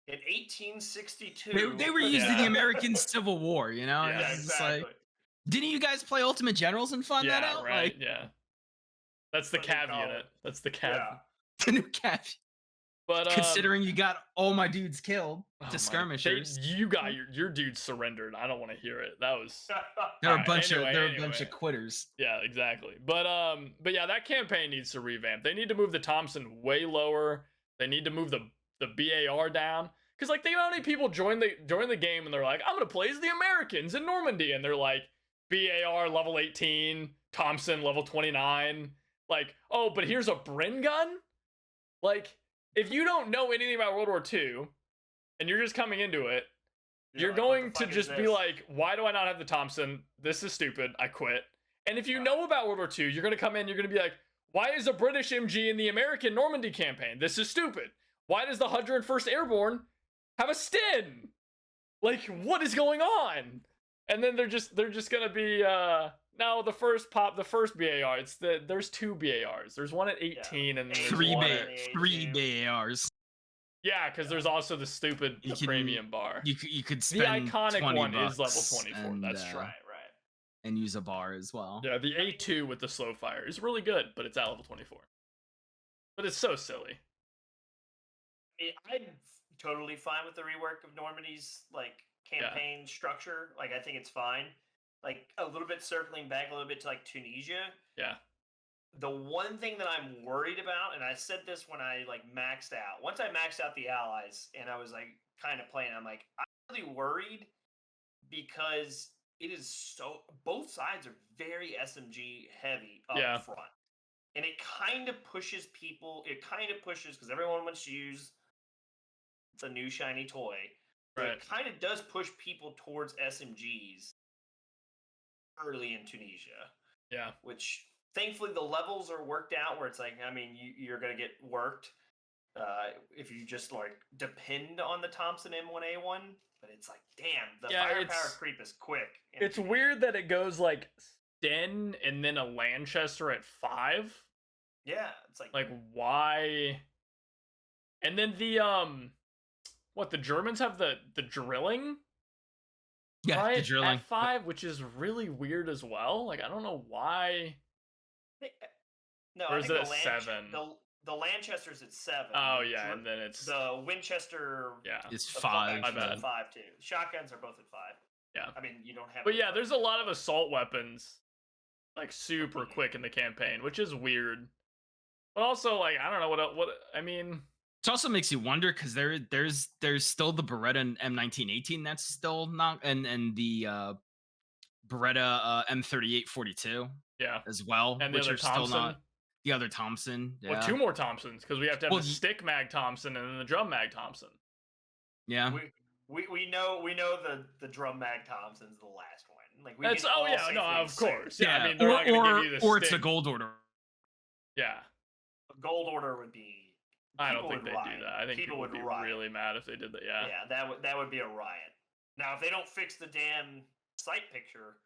In 1862. They were used in the American Civil War, you know? Yeah, exactly. Like, didn't you guys play Ultimate Generals and find that out? Right, yeah. That's the cav unit. That's the cav. Yeah. The new cav. But considering you got all my dudes killed to skirmishers, you got your dudes surrendered. I don't want to hear it. That was they're a bunch of quitters. Yeah, exactly. But yeah, that campaign needs to revamp. They need to move the Thompson way lower. They need to move the BAR down. Because like the only people join the game and they're like, I'm gonna play as the Americans in Normandy, and they're like BAR level 18, Thompson level 29. Like, oh, but here's a Bren gun? Like, if you don't know anything about World War II and you're just coming into it, you're going to just be like, why do I not have the Thompson? This is stupid. I quit. And if you know about World War II, you're going to come in, you're going to be like, why is a British MG in the American Normandy campaign? This is stupid. Why does the 101st Airborne have a Sten? Like, what is going on? And then they're just going to be, no, the first BAR, there's two BARs. There's one at 18 and then there's three BARs. Yeah, because there's also the stupid premium bar. You could spend the iconic $20 one is level 24. That's true. Right. And use a bar as well. Yeah, the A2 with the slow fire is really good, but it's at level 24. But it's so silly. I'm totally fine with the rework of Normandy's like campaign structure. Like, I think it's fine. Like a little bit circling back a little bit to like Tunisia. Yeah. The one thing that I'm worried about, and I said this when I like maxed out. Once I maxed out the allies and I was like kind of playing, I'm like, I'm really worried because it is so both sides are very SMG heavy up front. And it kind of pushes people, because everyone wants to use the new shiny toy. Right. It kind of does push people towards SMGs early in Tunisia. Yeah. Which thankfully the levels are worked out where it's like, I mean, you're going to get worked if you just like depend on the Thompson M1A1. But it's like, damn, the firepower creep is quick. It's weird that it goes like Sten and then a Lanchester at 5. Yeah, it's like why? And then the the Germans have the drilling. Yeah, right? The drilling at 5, which is really weird as well. Like I don't know why. No, or is it 7? The Lanchester's at 7. Oh yeah, and then it's the Winchester. Yeah, it's 5. My bad. 5 too. Shotguns are both at 5. Yeah, I mean you don't have. But yeah, there's a lot of assault weapons, like super quick in the campaign, which is weird. But also, like I don't know what I mean. It also makes you wonder because there's still the Beretta M1918 that's still not, and the Beretta M3842 as well, and which the other are Thompson. Still not. The other Thompson. Yeah. Well, 2 more Thompsons because we have to have the stick mag Thompson and then the drum mag Thompson. Yeah. we know the drum mag Thompson's the last one. Like we That's can all of safely assume. course. Yeah, I mean they're not or gonna give you the or it's a stick. gold order. Yeah. A gold order would be. I don't think would they'd riot. do that. I think people would be riot. really mad if they did that. Yeah. Yeah, that would be a riot. Now, if they don't fix the damn sight picture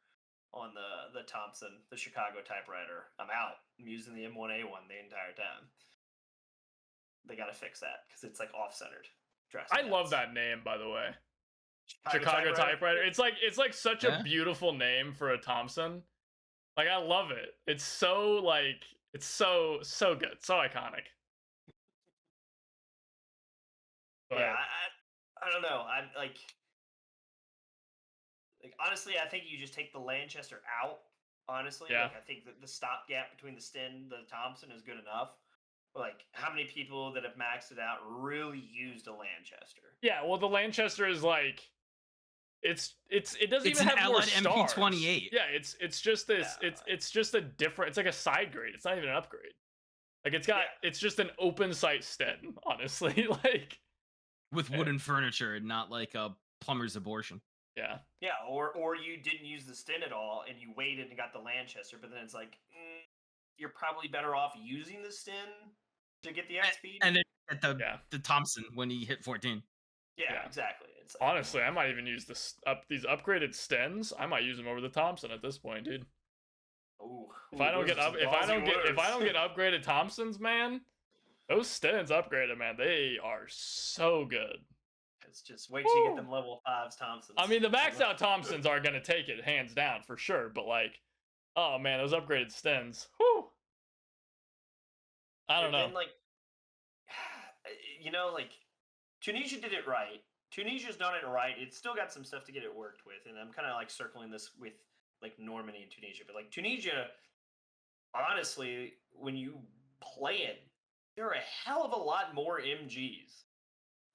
on the Thompson, the Chicago typewriter, I'm out. I'm using the M1A1 the entire time. They got to fix that because it's like off-centered. I love that name, by the way. Chicago typewriter. It's like such a beautiful name for a Thompson. Like I love it. It's so it's so good, so iconic. But, yeah, I don't know. I like honestly, I think you just take the Lanchester out. Honestly, Yeah. like I think that the stopgap between the Sten, the Thompson is good enough. But like, how many people that have maxed it out really used a Lanchester? Yeah, well, the Lanchester is like, it doesn't It's even an have more Allied stars. MP28. Yeah, it's just this. Yeah. It's just a different. It's like a side grade. It's not even an upgrade. Like it's just an open sight Sten. Honestly, like with wooden furniture and not like a plumber's abortion. Yeah, or you didn't use the Sten at all and you waited and got the Lanchester, but then it's like you're probably better off using the Sten to get the XP. And then at the Thompson when he hit 14. Yeah, exactly. It's like, honestly, I might even use these upgraded Stens. I might use them over the Thompson at this point, dude. If I don't get upgraded Thompsons, man, those Stens upgraded, man, they are so good. It's just wait till you get them level 5s Thompsons. I mean, the maxed out Thompsons are gonna take it hands down for sure, but like, oh man, those upgraded Stens, whoo! I don't know. And like, like Tunisia did it right. Tunisia's done it right. It's still got some stuff to get it worked with, and I'm kind of like circling this with like Normandy and Tunisia, but like Tunisia, honestly, when you play it, there are a hell of a lot more MGs.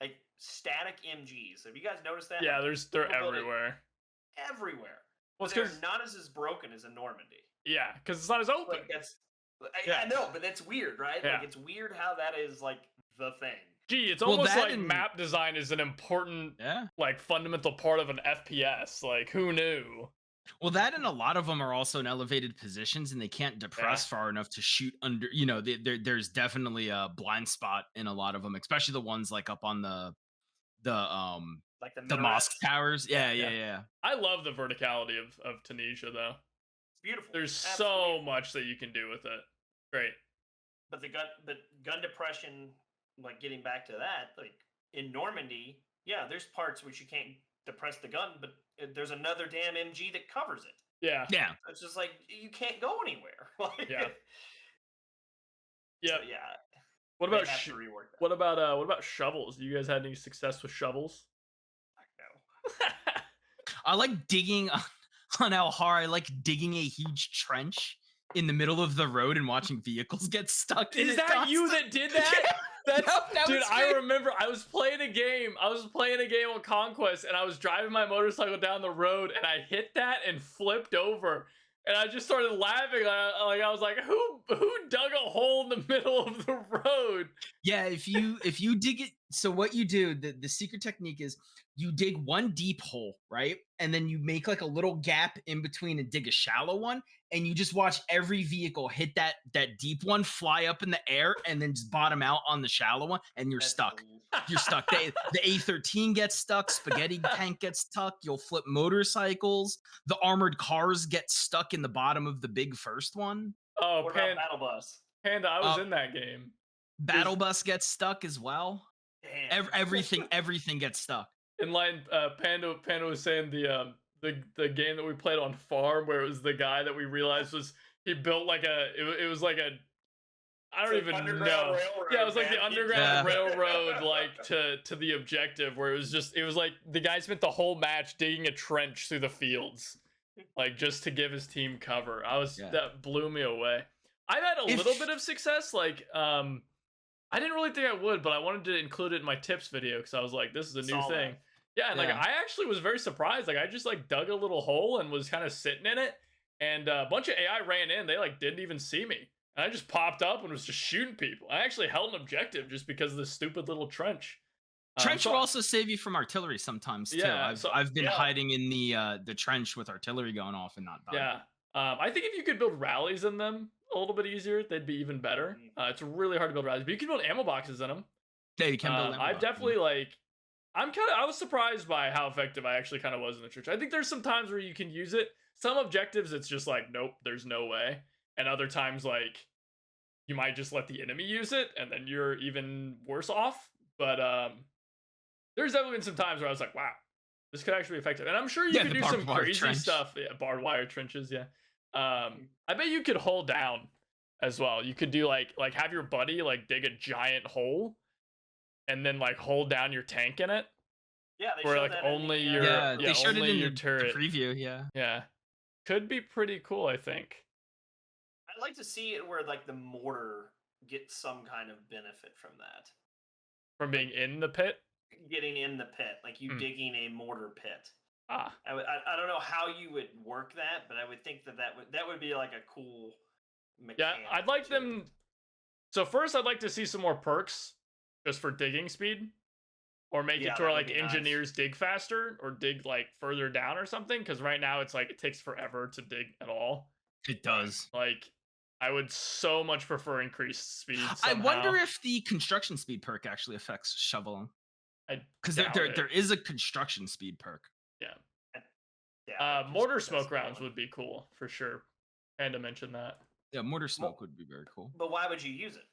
Like static MGs. Have you guys noticed that? Yeah, like, they're everywhere. Everywhere. Well, they're not as broken as a Normandy. Yeah, because it's not as open. Like I know, but that's weird, right? Yeah. Like it's weird how that is like the thing. Gee, it's almost like map design is an important, like fundamental part of an FPS. Like who knew? Well, that and a lot of them are also in elevated positions and they can't depress far enough to shoot under. There's definitely a blind spot in a lot of them, especially the ones like up on the mosque towers. Yeah. I love the verticality of Tunisia though. It's beautiful. There's so much that you can do with it. Great. But gun depression, like getting back to that, like in Normandy, there's parts which you can't depress the gun, but there's another damn MG that covers it. Yeah. So it's just like you can't go anywhere. Yeah. So, What about shovels? Do you guys had any success with shovels? No. I like digging on Al-Har. I like digging a huge trench in the middle of the road and watching vehicles get stuck in it. Is that you that did that? Dude, I remember I was playing a game on Conquest and I was driving my motorcycle down the road and I hit that and flipped over and I just started laughing. I was like, who dug a hole in the middle of the road? Yeah, if you dig it, so what you do, the secret technique is you dig one deep hole, right? And then you make like a little gap in between and dig a shallow one, and you just watch every vehicle hit that deep one, fly up in the air, and then just bottom out on the shallow one, and you're stuck. You're stuck. The A-13 gets stuck, Spaghetti Tank gets stuck, you'll flip motorcycles, the armored cars get stuck in the bottom of the big first one. Oh, what about Battle Bus? Panda, I was in that game. Battle Bus gets stuck as well. Damn. Everything gets stuck. Enlightened, Panda was saying the game that we played on farm where it was the guy that we realized he built like it was like a I don't even know. Railroad, yeah, it was like the underground railroad like to the objective where it was like the guy spent the whole match digging a trench through the fields like just to give his team cover. That blew me away. I've had a little bit of success like I didn't really think I would, but I wanted to include it in my tips video because I was like, this is a new thing. Yeah, and like I actually was very surprised. Like I just like dug a little hole and was kind of sitting in it, and a bunch of AI ran in. They like didn't even see me, and I just popped up and was just shooting people. I actually held an objective just because of this stupid little trench. Trench so- will also save you from artillery sometimes too. Yeah, I've been yeah. hiding in the trench with artillery going off and not dying. Yeah. I think if you could build rallies in them a little bit easier, they'd be even better. It's really hard to build rallies, but you can build ammo boxes in them. Yeah, you can build. I've definitely I was surprised by how effective I actually kind of was in the church. I think there's some times where you can use it. Some objectives, it's just like, nope, there's no way. And other times, like, you might just let the enemy use it, and then you're even worse off. But there's definitely been some times where I was like, wow, this could actually be effective. And I'm sure you could do some crazy trench stuff. Yeah, barbed wire trenches, yeah. I bet you could hold down as well. You could do like have your buddy like dig a giant hole and then like hold down your tank in it. Yeah, they Where showed like that in only the, your they showed it only in your the turret. preview. Yeah. Yeah. Could be pretty cool, I think. I'd like to see it where like the mortar gets some kind of benefit from that. From being in the pit. Getting in the pit, like you digging a mortar pit. Ah. I don't know how you would work that, but I would think that would be like a cool mechanic. Yeah, I'd like them. So first, I'd like to see some more perks, just for digging speed, or make it to where like engineers dig faster or dig like further down or something. Because right now it's like it takes forever to dig at all. It does. Like, I would so much prefer increased speed. I wonder if the construction speed perk actually affects shoveling. Because there is a construction speed perk. Yeah. Mortar smoke rounds would be cool for sure. I had to mention that. Yeah, mortar smoke would be very cool. But why would you use it?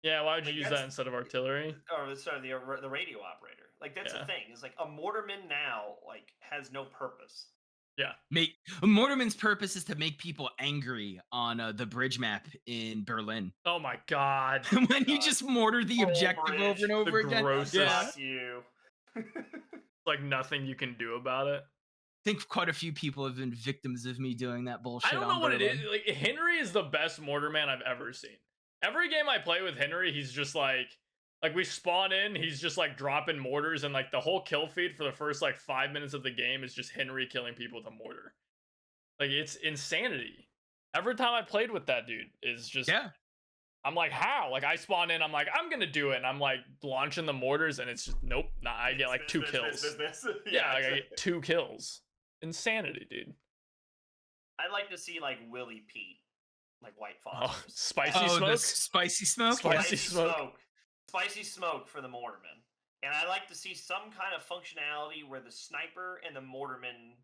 Yeah, why would you use that instead of artillery? Or sorry, the radio operator. Like that's the thing. It's like a mortarman now like has no purpose. Yeah. Mortarman's purpose is to make people angry on the bridge map in Berlin. Oh my god. When you just mortar the objective over and over again. Grossest. You. Like nothing you can do about it. I think quite a few people have been victims of me doing that bullshit. I don't know what it is. Like Henry is the best mortarman I've ever seen. Every game I play with Henry, he's just like we spawn in, he's just like dropping mortars, and like the whole kill feed for the first like 5 minutes of the game is just Henry killing people with a mortar. Like it's insanity. Every time I played with that dude is just I'm like, how? Like I spawn in, I'm like, I'm gonna do it, and I'm like launching the mortars, and it's just nope. Nah, I get like 2 kills. Yeah, like I get 2 kills. Insanity, dude. I'd like to see like Willie Pete, like white Oh, phosphorus. spicy smoke. Spicy smoke. Spicy smoke. Spicy smoke for the mortarman. And I like to see some kind of functionality where the sniper and the mortarman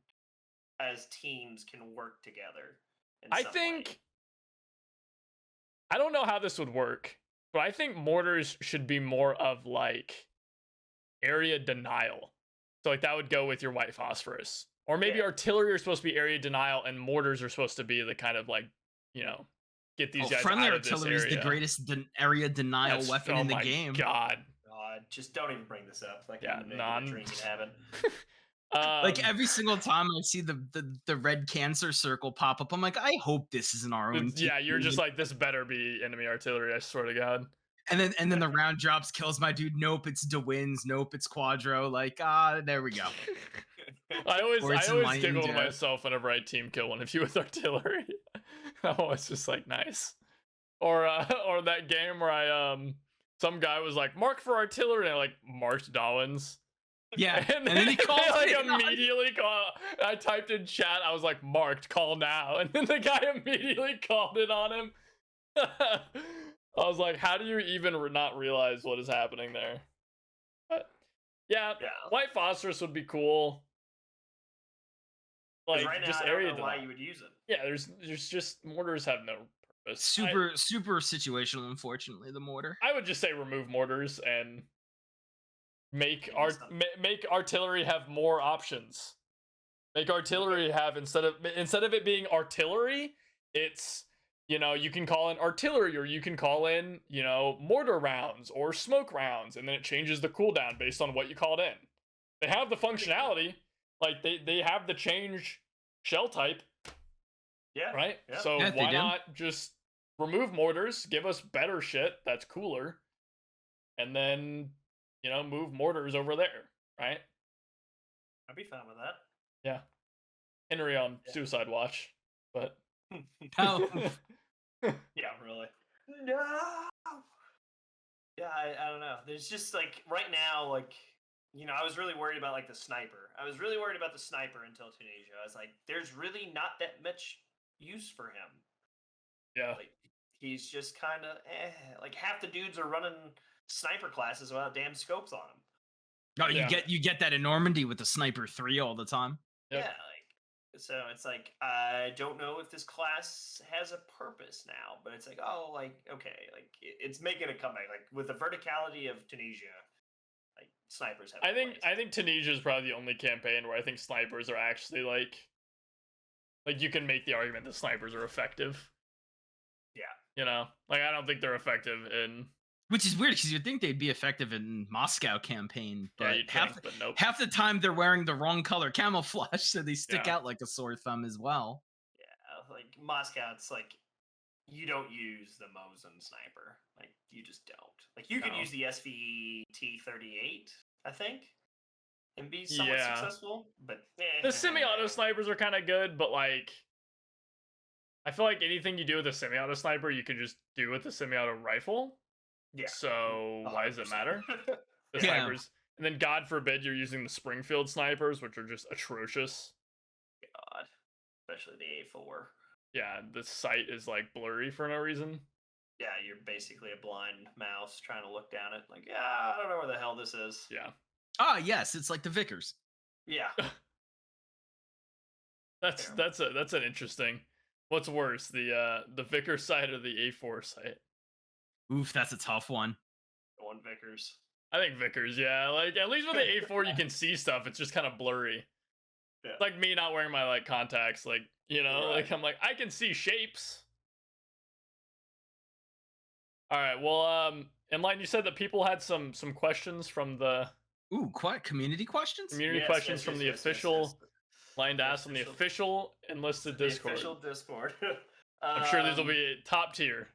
as teams can work together. I think I don't know how this would work, but I think mortars should be more of like area denial. So like that would go with your white phosphorus. Or maybe artillery are supposed to be area denial and mortars are supposed to be the kind of like, get these guys friendly out of this artillery is the greatest area denial weapon in the game. God, just don't even bring this up. Like I'm drinking heaven. Like every single time I see the red cancer circle pop up, I'm like, I hope this isn't our own. Yeah, you're just like, this better be enemy artillery. I swear to God. And then the round drops, kills my dude. Nope, it's DeWinds. Nope, it's Quadro. Like, there we go. I always giggle to myself whenever I team kill one of you with artillery. I'm always just like, nice. Or that game where some guy was like, mark for artillery, and I like marked Dawins. Yeah, and then he called immediately call. I typed in chat, I was like, marked, call now, and then the guy immediately called it on him. I was like, how do you even not realize what is happening there? But yeah, white phosphorus would be cool. Like right now, just I don't area know why you would use it. Yeah, there's just mortars have no purpose. Super situational, unfortunately, the mortar. I would just say remove mortars and make artillery have more options. Make artillery have instead of it being artillery, it's you can call in artillery, or you can call in mortar rounds or smoke rounds, and then it changes the cooldown based on what you called in. They have the functionality. Like they have the change shell type. Yeah. Right? Yeah. So why not just remove mortars, give us better shit that's cooler, and then move mortars over there, right? I'd be fine with that. Yeah. Henry on Suicide Watch, but oh. Yeah, really. No. Yeah, I don't know. There's just like right now, like I was really worried about like the sniper. I was really worried about the sniper until Tunisia. I was like, there's really not that much use for him. Yeah. Like he's just kind of like half the dudes are running sniper classes without damn scopes on them. Oh, Yeah. you get that in Normandy with the Sniper 3 all the time. Yep. Yeah, like so it's like I don't know if this class has a purpose now, but it's like, oh, like okay, like it's making a comeback. Like with the verticality of Tunisia, like snipers have. I think Tunisia is probably the only campaign where I think snipers are actually like you can make the argument that snipers are effective. Yeah. Like I don't think they're effective in. Which is weird because you'd think they'd be effective in Moscow campaign, but Yeah, but nope. half the time they're wearing the wrong color camouflage, so they stick out like a sore thumb as well. Yeah, like Moscow, it's like you don't use the Mosin sniper. Like you just don't. Like you can use the SVT-38, I think, and be somewhat successful. But the semi-auto snipers are kind of good, but like I feel like anything you do with a semi-auto sniper, you can just do with the semi-auto rifle. Yeah. So 100%. why does it matter? The snipers, and then God forbid you're using the Springfield snipers, which are just atrocious. God, especially the A4. Yeah, the sight is like blurry for no reason. Yeah, you're basically a blind mouse trying to look down it. Like, yeah, I don't know where the hell this is. Yeah. Ah, yes, it's like the Vickers. Yeah. That's an interesting. What's worse, the Vickers side or the A4 site? Oof, that's a tough one. One Vickers. I think Vickers, yeah. Like at least with the A4 you can see stuff. It's just kind of blurry. Yeah. Like me not wearing my like contacts, like like I'm like I can see shapes. All right, well, Enlightened, you said that people had some questions from the community questions. Questions from the official. Enlightened asked from the official Enlisted Discord. The official Discord. I'm sure these will be top tier.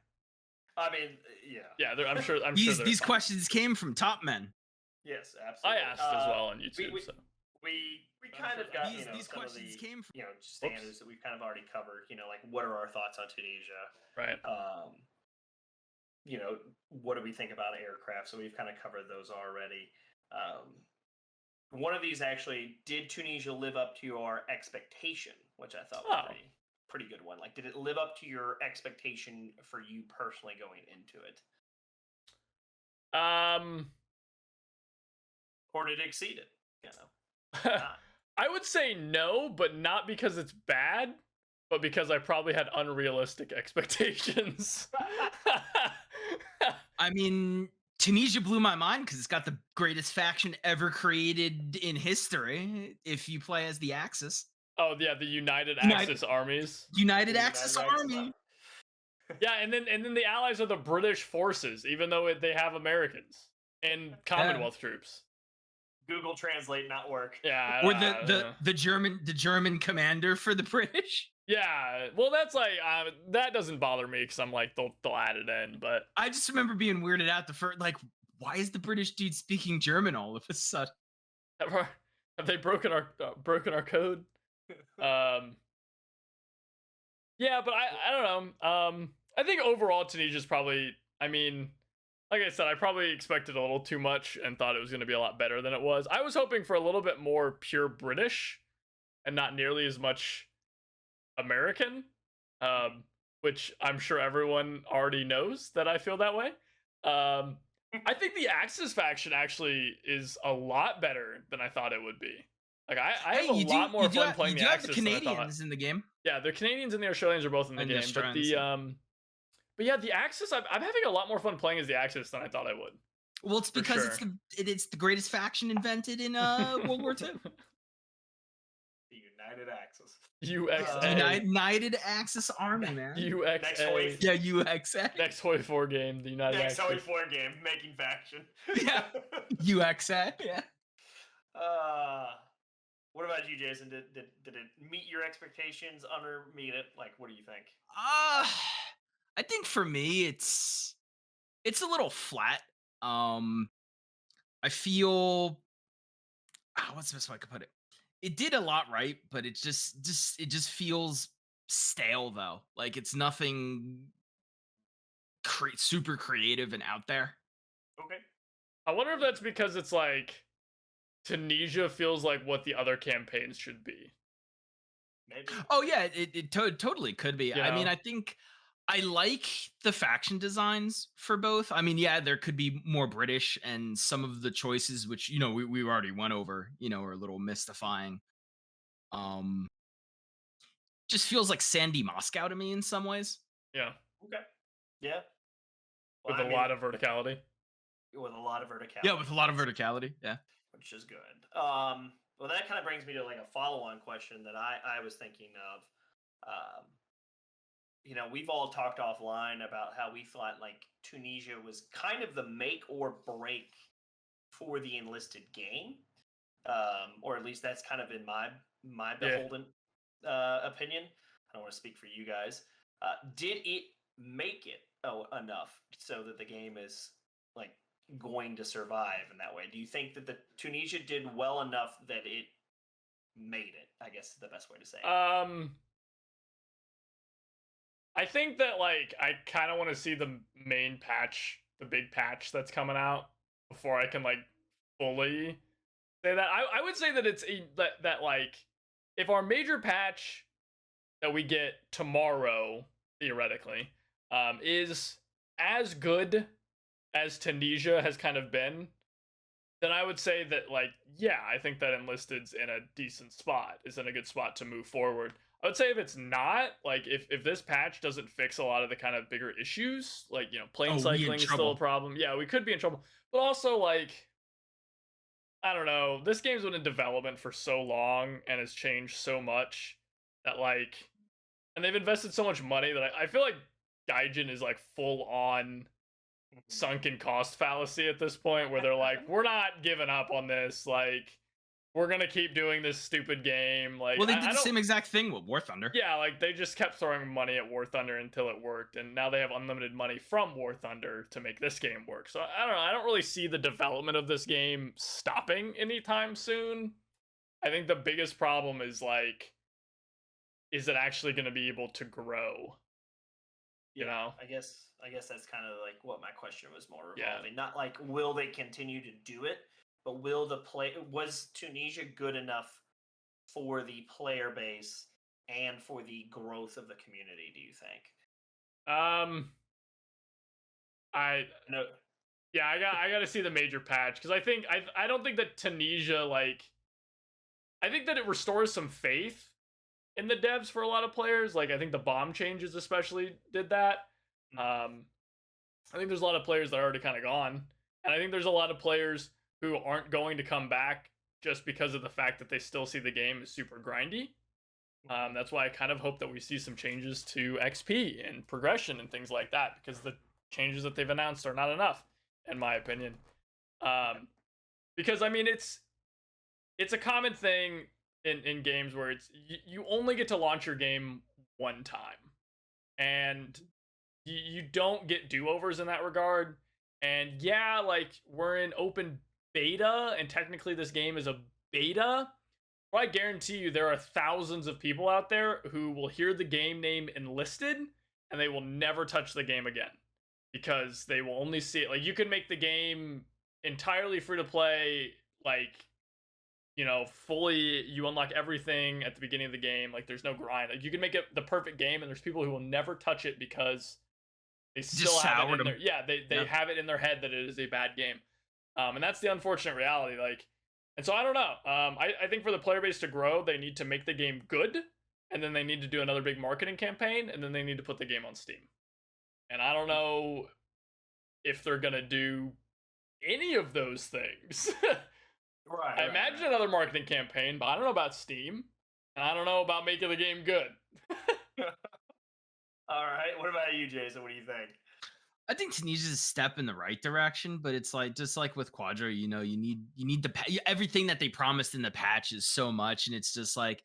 I mean, yeah. Yeah, I'm sure. These questions came from top men. Yes, absolutely. I asked as well on YouTube. We kind of got these questions came from standards that we've kind of already covered. Like what are our thoughts on Tunisia? Right. What do we think about aircraft? So we've kind of covered those already. One of these actually, did Tunisia live up to your expectation? Which I thought was pretty good one. Like, did it live up to your expectation for you personally going into it? Or did it exceed it? I would say no, but not because it's bad, but because I probably had unrealistic expectations. I mean, Tunisia blew my mind because it's got the greatest faction ever created in history. If you play as the Axis. Oh yeah, the United Axis armies. United Axis Army. Yeah, and then the Allies are the British forces, even though they have Americans and Commonwealth troops. Google Translate not work. Yeah. Or the German commander for the British. Yeah, well, that's like that doesn't bother me because I'm like they'll add it in, but I just remember being weirded out the first, like, why is the British dude speaking German all of a sudden? Have they broken our code? Yeah, but I don't know. I think overall Tunisia's probably. I mean, like I said, I probably expected a little too much and thought it was going to be a lot better than it was. I was hoping for a little bit more pure British, and not nearly as much American, which I'm sure everyone already knows that I feel that way. I think the Axis faction actually is a lot better than I thought it would be. Like I have a lot more fun playing the Axis than I thought. The Canadians in the game. Yeah, the Canadians and the Australians are both in the game, but yeah, the Axis. I'm having a lot more fun playing as the Axis than I thought I would. Well, it's because it's the greatest faction invented in World War II. The United Axis. United Axis Army, man. UXA. Yeah, UXA. Next Hoi 4 game, the United Next Axis. Hoi 4 game, making faction. Yeah. UXA. Yeah. What about you, Jason? Did it meet your expectations? Meet it? Like, what do you think? I think for me, it's a little flat. I feel. What's the best way I could put it? It did a lot right, but it just feels stale though. Like it's nothing super creative and out there. Okay. I wonder if that's because it's like Tunisia feels like what the other campaigns should be. Maybe. Oh yeah, it totally could be. You I mean, know? I think I like the faction designs for both. I mean, yeah, there could be more British, and some of the choices, which we already went over, are a little mystifying. Um, just feels like Sandy Moscow to me in some ways. Yeah, Okay. Yeah. Well, with I a mean, lot of verticality. with a lot of Yeah, verticality, with a lot of verticality. Yeah. which is good. Well, that kind of brings me to like a follow-on question that I was thinking of. Um, we've all talked offline about how we thought like Tunisia was kind of the make or break for the Enlisted game, or at least that's kind of in my Yeah. beholden opinion. I don't want to speak for you guys. Did it make it enough so that the game is like going to survive in that way? Do you think that the Tunisia did well enough that it made it? I guess is the best way to say it. I think that like I kind of want to see the main patch, the big patch that's coming out before I can like fully say that. I would say that that like if our major patch that we get tomorrow theoretically is as good as Tunisia has kind of been, then I would say that like yeah, I think that Enlisted's in a decent spot, is in a good spot to move forward. I would say if it's not, like if this patch doesn't fix a lot of the kind of bigger issues, like plane Oh, we in cycling is still a trouble. problem. Yeah, we could be in trouble. But also like I don't know, this game's been in development for so long and has changed so much that like and they've invested so much money that I feel like Gaijin is like full on sunken cost fallacy at this point where they're like, we're not giving up on this. Like, we're gonna keep doing this stupid game. Like, Well, they I did the don't. same exact thing with War Thunder. Yeah, like they just kept throwing money at War Thunder until it worked, and now they have unlimited money from War Thunder to make this game work. So I don't know. I don't really see the development of this game stopping anytime soon. I think the biggest problem is like, is it actually going to be able to grow? You know? I guess that's kind of like what my question was more Yeah. revolving. Not like will they continue to do it, but was Tunisia good enough for the player base and for the growth of the community, do you think? I No. Yeah, I got to see the major patch because I don't think that Tunisia like I think that it restores some faith in the devs for a lot of players. Like I think the bomb changes especially did that. I think there's a lot of players that are already kind of gone, and I think there's a lot of players who aren't going to come back just because of the fact that they still see the game as super grindy. That's why I kind of hope that we see some changes to XP and progression and things like that because the changes that they've announced are not enough, in my opinion. Because I mean, it's a common thing in games where it's you only get to launch your game one time, and you don't get do-overs in that regard. And yeah, like we're in open beta, and technically this game is a beta. But I guarantee you there are thousands of people out there who will hear the game name Enlisted and they will never touch the game again because they will only see it. Like you can make the game entirely free to play, like fully you unlock everything at the beginning of the game. Like there's no grind. Like you can make it the perfect game, and there's people who will never touch it because they still have it in their they have it in their head that it is a bad game. And that's the unfortunate reality. Like, and so I don't know. I think for the player base to grow, they need to make the game good, and then they need to do another big marketing campaign, and then they need to put the game on Steam. And I don't know if they're gonna do any of those things. Right. I imagine another marketing campaign, but I don't know about Steam, and I don't know about making the game good. All right. What about you, Jason? What do you think? I think Tunisia's a step in the right direction, but it's like just like with Quadra, you need everything that they promised in the patch is so much, and it's just like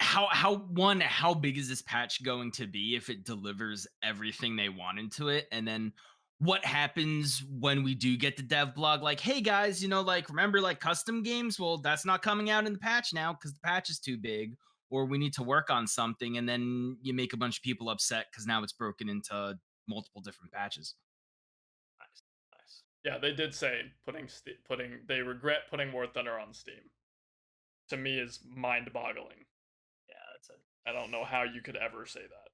how big is this patch going to be if it delivers everything they want into it, and then what happens when we do get the dev blog like, hey guys, like remember like custom games, well that's not coming out in the patch now because the patch is too big, or we need to work on something, and then you make a bunch of people upset because now it's broken into multiple different patches. Nice. Yeah, they did say they regret putting War Thunder on Steam. To me, is mind-boggling. Yeah, that's it. I don't know how you could ever say that.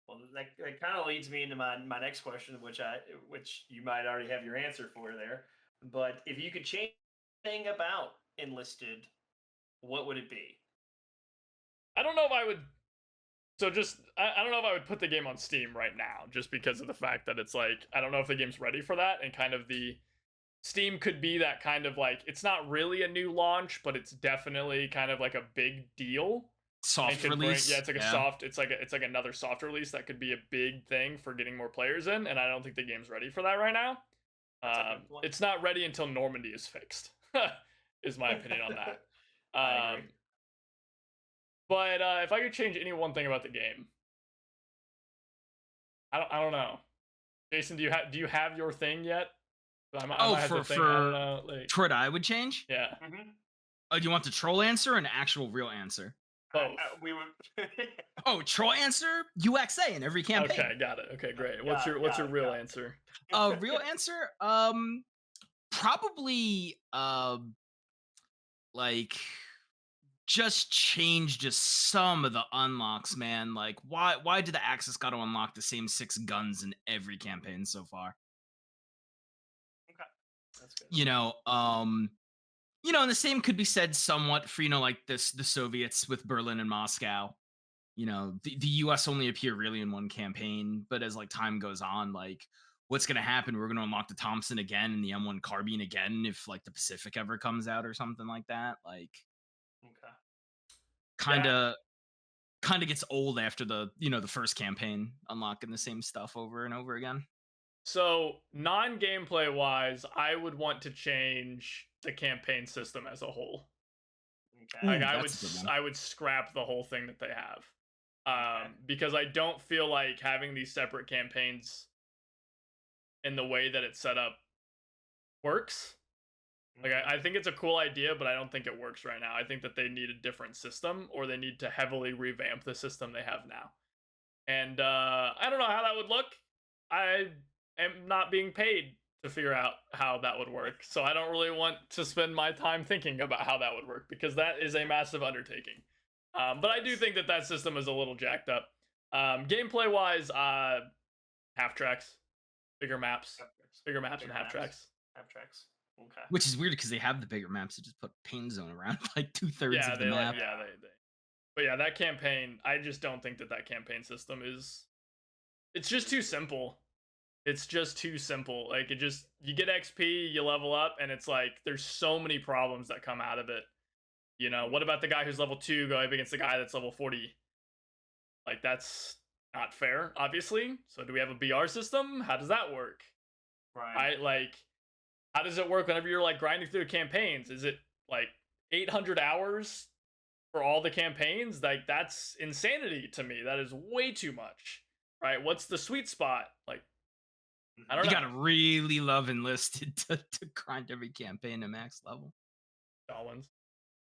Well, that kind of leads me into my next question, which you might already have your answer for there. But if you could change anything about Enlisted, what would it be? I don't know if I would. So I don't know if I would put the game on Steam right now, just because of the fact that it's like I don't know if the game's ready for that, and kind of the Steam could be that kind of like it's not really a new launch, but it's definitely kind of like a big deal. Soft release. Yeah, it's like a soft. It's like another soft release that could be a big thing for getting more players in, and I don't think the game's ready for that right now. It's not ready until Normandy is fixed. Is my opinion on that. I agree. But if I could change any one thing about the game, I don't know. Jason, do you have your thing yet? For what I would change? Yeah. Mm-hmm. Oh, do you want the troll answer or an actual real answer? Both. We would. Oh, troll answer? UXA in every campaign. Okay, got it. Okay, great. What's your real answer? Real answer? Probably like just change just some of the unlocks, man. Like why did the Axis got to unlock the same 6 guns in every campaign so far? Okay. That's good. And the same could be said somewhat for like the Soviets with Berlin and Moscow. The US only appear really in one campaign, but as like time goes on, like what's going to happen? We're going to unlock the Thompson again and the M1 carbine again if like the Pacific ever comes out or something like that. Like okay. Kind of gets old after the first campaign unlocking the same stuff over and over again. So non-gameplay wise, I would want to change the campaign system as a whole. Okay. Like I would scrap the whole thing that they have, because I don't feel like having these separate campaigns in the way that it's set up works. Like I think it's a cool idea, but I don't think it works right now. I think that they need a different system, or they need to heavily revamp the system they have now. And I don't know how that would look. I am not being paid to figure out how that would work, so I don't really want to spend my time thinking about how that would work, because that is a massive undertaking. But I do think that system is a little jacked up. Gameplay wise, half tracks, bigger maps, and half tracks. Half tracks. Okay. Which is weird because they have the bigger maps. They just put pain zone around like 2/3 of the map. But yeah, that campaign, I just don't think that campaign system is. It's just too simple. It's just too simple. Like you get XP, you level up, and it's like there's so many problems that come out of it. What about the guy who's level 2 going up against the guy that's level 40? Like that's not fair, obviously. So do we have a BR system? How does that work? Right. How does it work whenever you're like grinding through campaigns? Is it like 800 hours for all the campaigns? Like that's insanity to me. That is way too much. Right? What's the sweet spot? Like I don't know. You gotta really love Enlisted to grind every campaign to max level. Darwin's.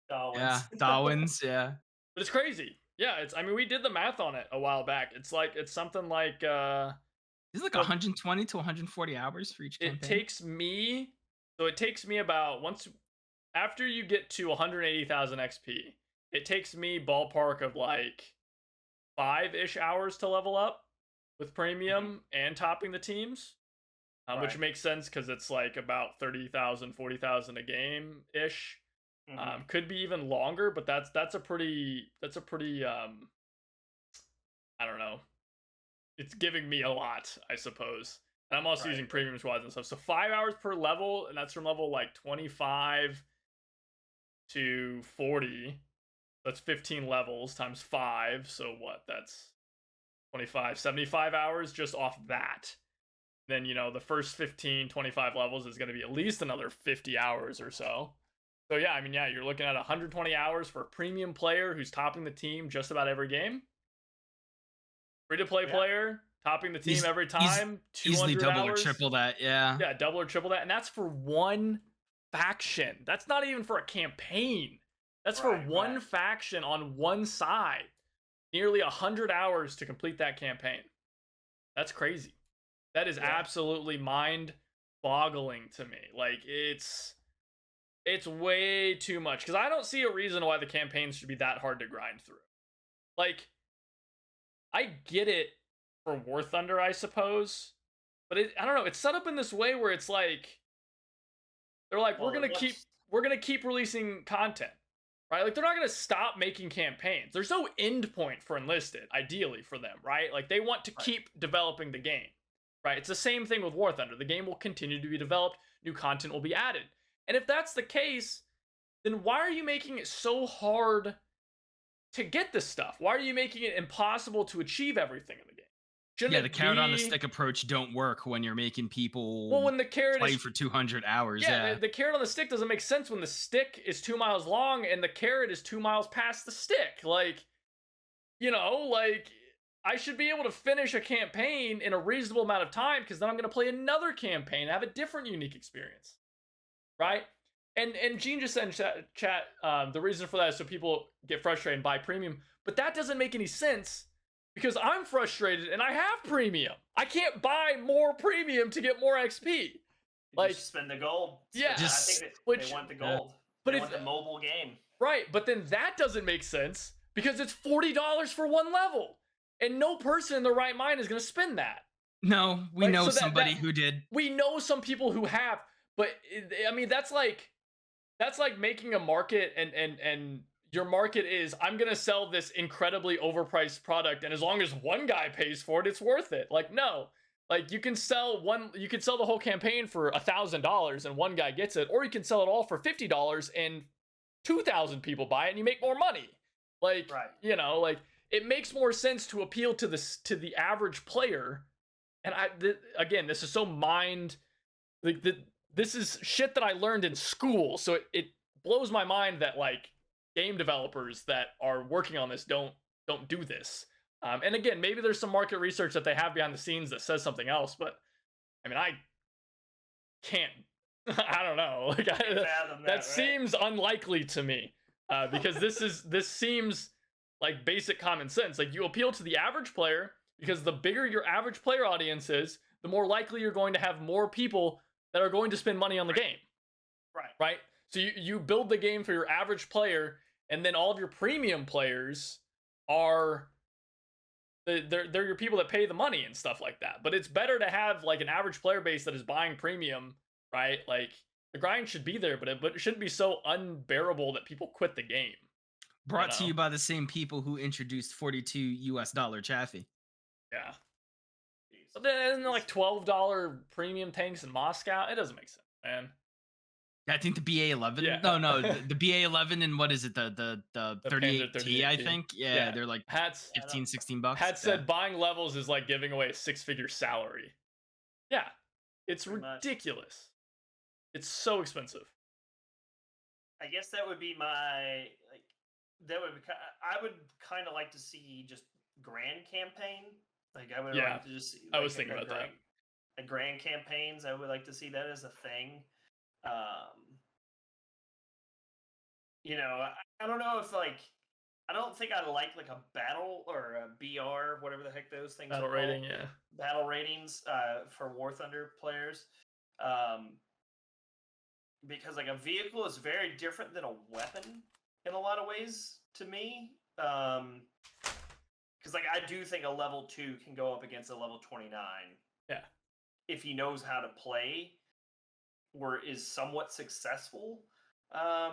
Yeah, Darwin's, yeah. But it's crazy. Yeah, we did the math on it a while back. It's something like it's like 120 to 140 hours for each campaign. It takes me about after you get to 180,000 XP, it takes me ballpark of like 5-ish hours to level up with premium and topping the teams. Which makes sense because it's like about 30,000, 40,000 a game ish. Could be even longer, but that's a pretty I don't know. It's giving me a lot, I suppose. And I'm also using premium squads and stuff. So 5 hours per level, and that's from level like 25 to 40. That's 15 levels times 5. So what? That's 25, 75 hours just off that. Then, the first 15, 25 levels is going to be at least another 50 hours or so. So yeah, you're looking at 120 hours for a premium player who's topping the team just about every game. Free-to-play player topping the team every time. 200 easily double hours. Or triple that, yeah. Yeah, double or triple that, and that's for one faction. That's not even for a campaign. That's for one faction on one side. Nearly 100 hours to complete that campaign. That's crazy. That is absolutely mind boggling to me. Like it's way too much because I don't see a reason why the campaigns should be that hard to grind through. Like I get it for War Thunder, I suppose, but I don't know. It's set up in this way where it's like they're like we're gonna keep releasing content, right? Like they're not gonna stop making campaigns. There's no end point for Enlisted, ideally for them, right? Like they want to keep developing the game, right? It's the same thing with War Thunder. The game will continue to be developed. New content will be added. And if that's the case, then why are you making it so hard to get this stuff? Why are you making it impossible to achieve everything in the game? Shouldn't the carrot on the stick approach don't work when you're making people when the carrot play for 200 hours. The carrot on the stick doesn't make sense when the stick is 2 miles long and the carrot is 2 miles past the stick. Like, like I should be able to finish a campaign in a reasonable amount of time because then I'm going to play another campaign and have a different unique experience. Right? And Gene just said in chat, the reason for that is so people get frustrated and buy premium. But that doesn't make any sense because I'm frustrated and I have premium. I can't buy more premium to get more XP. Like just spend the gold. Yeah. I think they want the gold. But they want the mobile game. Right. But then that doesn't make sense because it's $40 for one level. And no person in their right mind is going to spend that. No, we know somebody who did. We know some people who have. But I mean, that's like making a market and your market is I'm going to sell this incredibly overpriced product. And as long as one guy pays for it, it's worth it. Like, no, like you can sell the whole campaign for $1,000 and one guy gets it, or you can sell it all for $50 and 2,000 people buy it and you make more money. Like, like it makes more sense to appeal to the average player. And again, this is so this is shit that I learned in school, so it blows my mind that like game developers that are working on this don't do this. And again, maybe there's some market research that they have behind the scenes that says something else, but I mean, I can't. I don't know. Like that seems unlikely to me because this seems like basic common sense. Like you appeal to the average player because the bigger your average player audience is, the more likely you're going to have more people that are going to spend money on the game. Right? So you build the game for your average player, and then all of your premium players are they're your people that pay the money and stuff like that. But it's better to have like an average player base that is buying premium, right? Like the grind should be there, but it shouldn't be so unbearable that people quit the game. Brought to you by the same people who introduced $42 Chaffee. Yeah. But then isn't there like $12 premium tanks in Moscow? It doesn't make sense, man. I think the BA11. Yeah. No, the BA11 and what is it? The 38T, I think. Yeah, they're like $15-$16. Hat said buying levels is like giving away a 6-figure salary. Yeah, it's pretty ridiculous. It's so expensive. I guess that would be my I would kind of like to see just grand campaign. Like I would like to just see, I was thinking about that. The grand campaigns, I would like to see that as a thing. I don't know if I don't think I like a battle or a BR, whatever the heck those things battle are rating, called. yeah. Battle ratings for War Thunder players. Because a vehicle is very different than a weapon in a lot of ways to me. Because I do think a level 2 can go up against a level 29. Yeah. If he knows how to play or is somewhat successful. I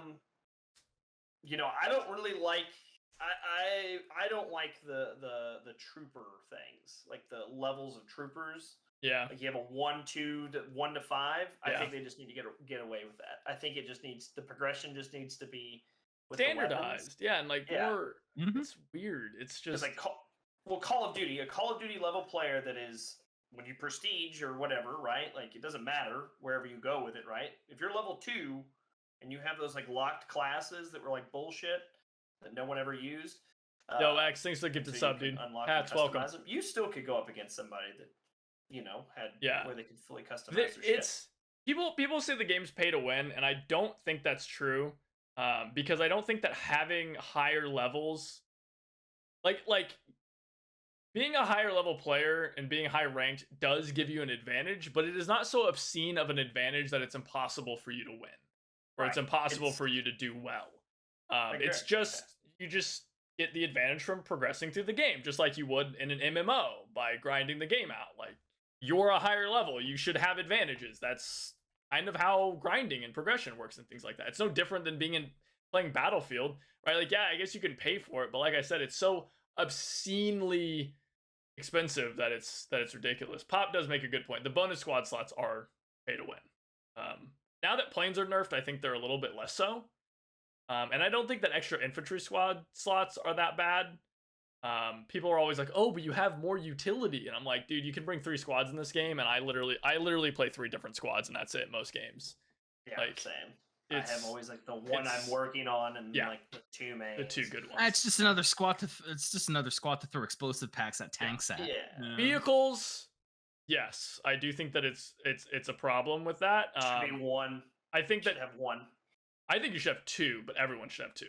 don't really like I don't like the trooper things, like the levels of troopers. Yeah. Like you have a 1, 2 to 1 to 5. I think they just need to get away with that. I think it just the progression just needs to be standardized. Yeah, and more it's weird. It's just like Call of Duty, a Call of Duty level player that is when you prestige or whatever, right? Like it doesn't matter wherever you go with it, right? If you're level 2 and you have those locked classes that were bullshit that no one ever used. Yo, X, thanks for the gifted sub, dude. Hats welcome. You still could go up against somebody that had where they could fully customize their shit. People say the game's pay to win, and I don't think that's true. Because I don't think that having higher levels, like being a higher level player and being high ranked does give you an advantage, but it is not so obscene of an advantage that it's impossible for you to win, or it's impossible for you to do well. It's just you just get the advantage from progressing through the game, just like you would in an MMO by grinding the game out. Like, you're a higher level, you should have advantages. That's kind of how grinding and progression works and things like that. It's no different than playing Battlefield, right? Like, yeah, I guess you can pay for it, but like I said, it's so obscenely expensive that it's ridiculous. Pop does make a good point. The bonus squad slots are pay to win. Now that planes are nerfed, I think they're a little bit less so. And I don't think that extra infantry squad slots are that bad. People are always like, "Oh, but you have more utility," and I'm like, "Dude, you can bring 3 squads in this game, and I literally play 3 different squads, and that's it most games." Yeah, like, same. I have always like the one I'm working on, and like the 2 mains. The 2 good ones. It's just another squad to throw explosive packs at tanks at. Yeah. Vehicles. Yes, I do think that it's a problem with that. Should be 1. I think that have 1. I think you should have 2, but everyone should have 2.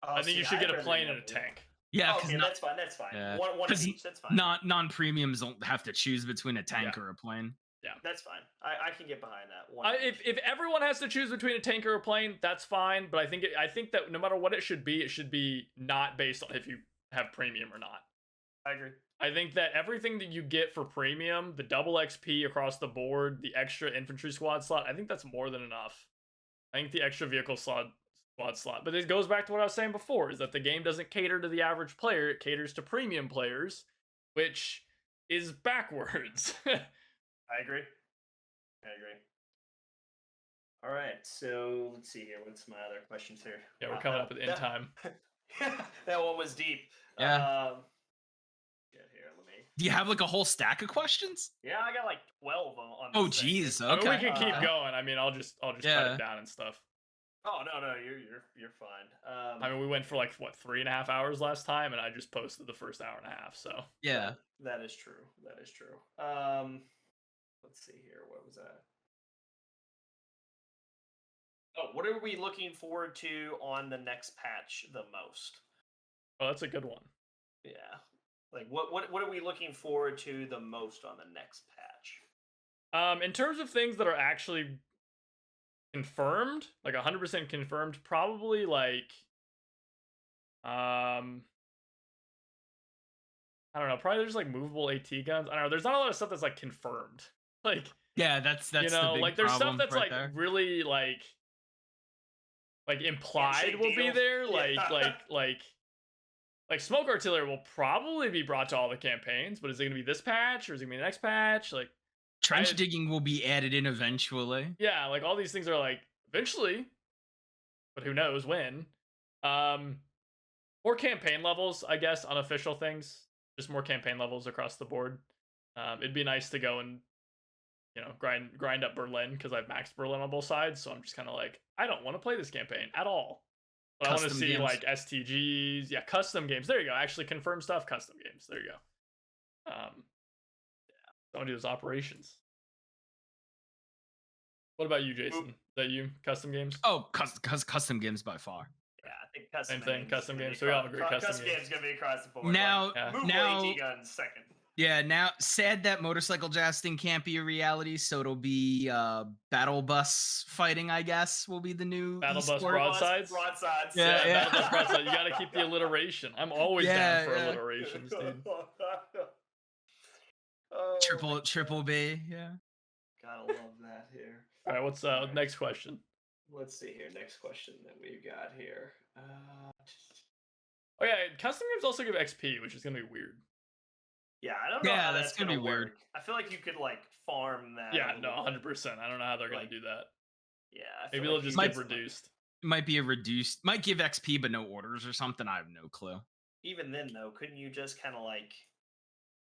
Oh, I think you should get a plane and a tank. Yeah, okay, that's fine. That's fine. Yeah. One of each. That's fine. Non-premiums don't have to choose between a tank or a plane. Yeah, that's fine. I can get behind that. If everyone has to choose between a tank or a plane, that's fine. But I think that no matter what it should be not based on if you have premium or not. I agree. I think that everything that you get for premium, the double XP across the board, the extra infantry squad slot, I think that's more than enough. I think the extra vehicle squad slot. But it goes back to what I was saying before, is that the game doesn't cater to the average player. It caters to premium players, which is backwards. I agree. All right, so let's see here. What's my other questions here? Yeah, we're coming up with end time. That one was deep. Yeah. Let me. Do you have like a whole stack of questions? Yeah, I got like 12 on. Oh, geez. Okay. I mean, we can keep going. I mean, I'll just cut it down and stuff. Oh no, you're fine. I mean, we went for like 3.5 hours last time, and I just posted the first hour and a half. So yeah, that is true. Let's see here. What was that? Oh, what are we looking forward to on the next patch the most? Oh, that's a good one. Yeah. Like, what are we looking forward to the most on the next patch? In terms of things that are actually confirmed, like 100% confirmed, probably like, I don't know, probably there's like movable AT guns. I don't know. There's not a lot of stuff that's like confirmed. Like, yeah, that's you know, the big like there's stuff that's right like there. really like implied will be there. Like smoke artillery will probably be brought to all the campaigns, but is it gonna be this patch or is it gonna be the next patch? Like, trench digging will be added in eventually. Yeah, like all these things are like eventually, but who knows when. More campaign levels, I guess, unofficial things. Just more campaign levels across the board. It'd be nice to go and, you know, grind up Berlin, because I've maxed Berlin on both sides, so I'm just kind of like, I don't want to play this campaign at all. But I want to see games. Like STGs, yeah, custom games. There you go. Actually confirmed stuff, custom games. There you go. Yeah, I want to do those operations. What about you, Jason? Is that you? Custom games? Oh, custom games by far. Yeah, I think custom. Same thing. Custom games. So we all agree. Custom games gonna be across the board. Now, now, AT guns second. Yeah, now sad that motorcycle jousting can't be a reality, so it'll be battle bus fighting, I guess, will be the new battle bus broadsides. Yeah. Battle bus broadsides. You gotta keep the alliteration. I'm always down for alliterations, dude. Triple B, yeah. Gotta love that here. All right, what's next question? Let's see here. Next question that we've got here. Oh yeah, custom games also give XP, which is gonna be weird. Yeah, I don't know. Yeah, how that's gonna be weird. I feel like you could like farm that. Yeah, no, 100%. I don't know how they're gonna do that. Yeah, maybe they'll just get reduced. Might be a reduced. Might give XP but no orders or something. I have no clue. Even then, though, couldn't you just kind of like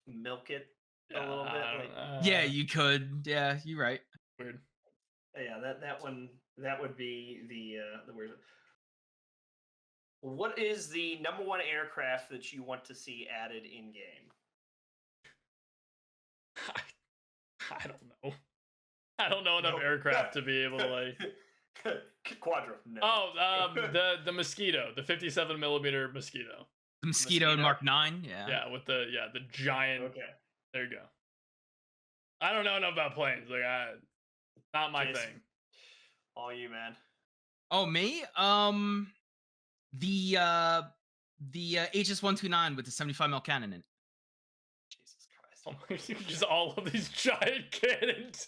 milk it a little bit? Yeah, you could. Yeah, you're right. Weird. Yeah, that would be the weird. What is the number one aircraft that you want to see added in game? I don't know. I don't know enough aircraft to be able to like. Quadra. No. Oh, the Mosquito, the 57mm Mosquito. The Mosquito and Mark 9. Yeah. Yeah, with the giant. Okay. There you go. I don't know enough about planes. Like, not my Jason, thing. all you, man. Oh, me? The HS-129 with the 75 mil cannon in it. Jesus Christ. Oh my, just all of these giant cannons.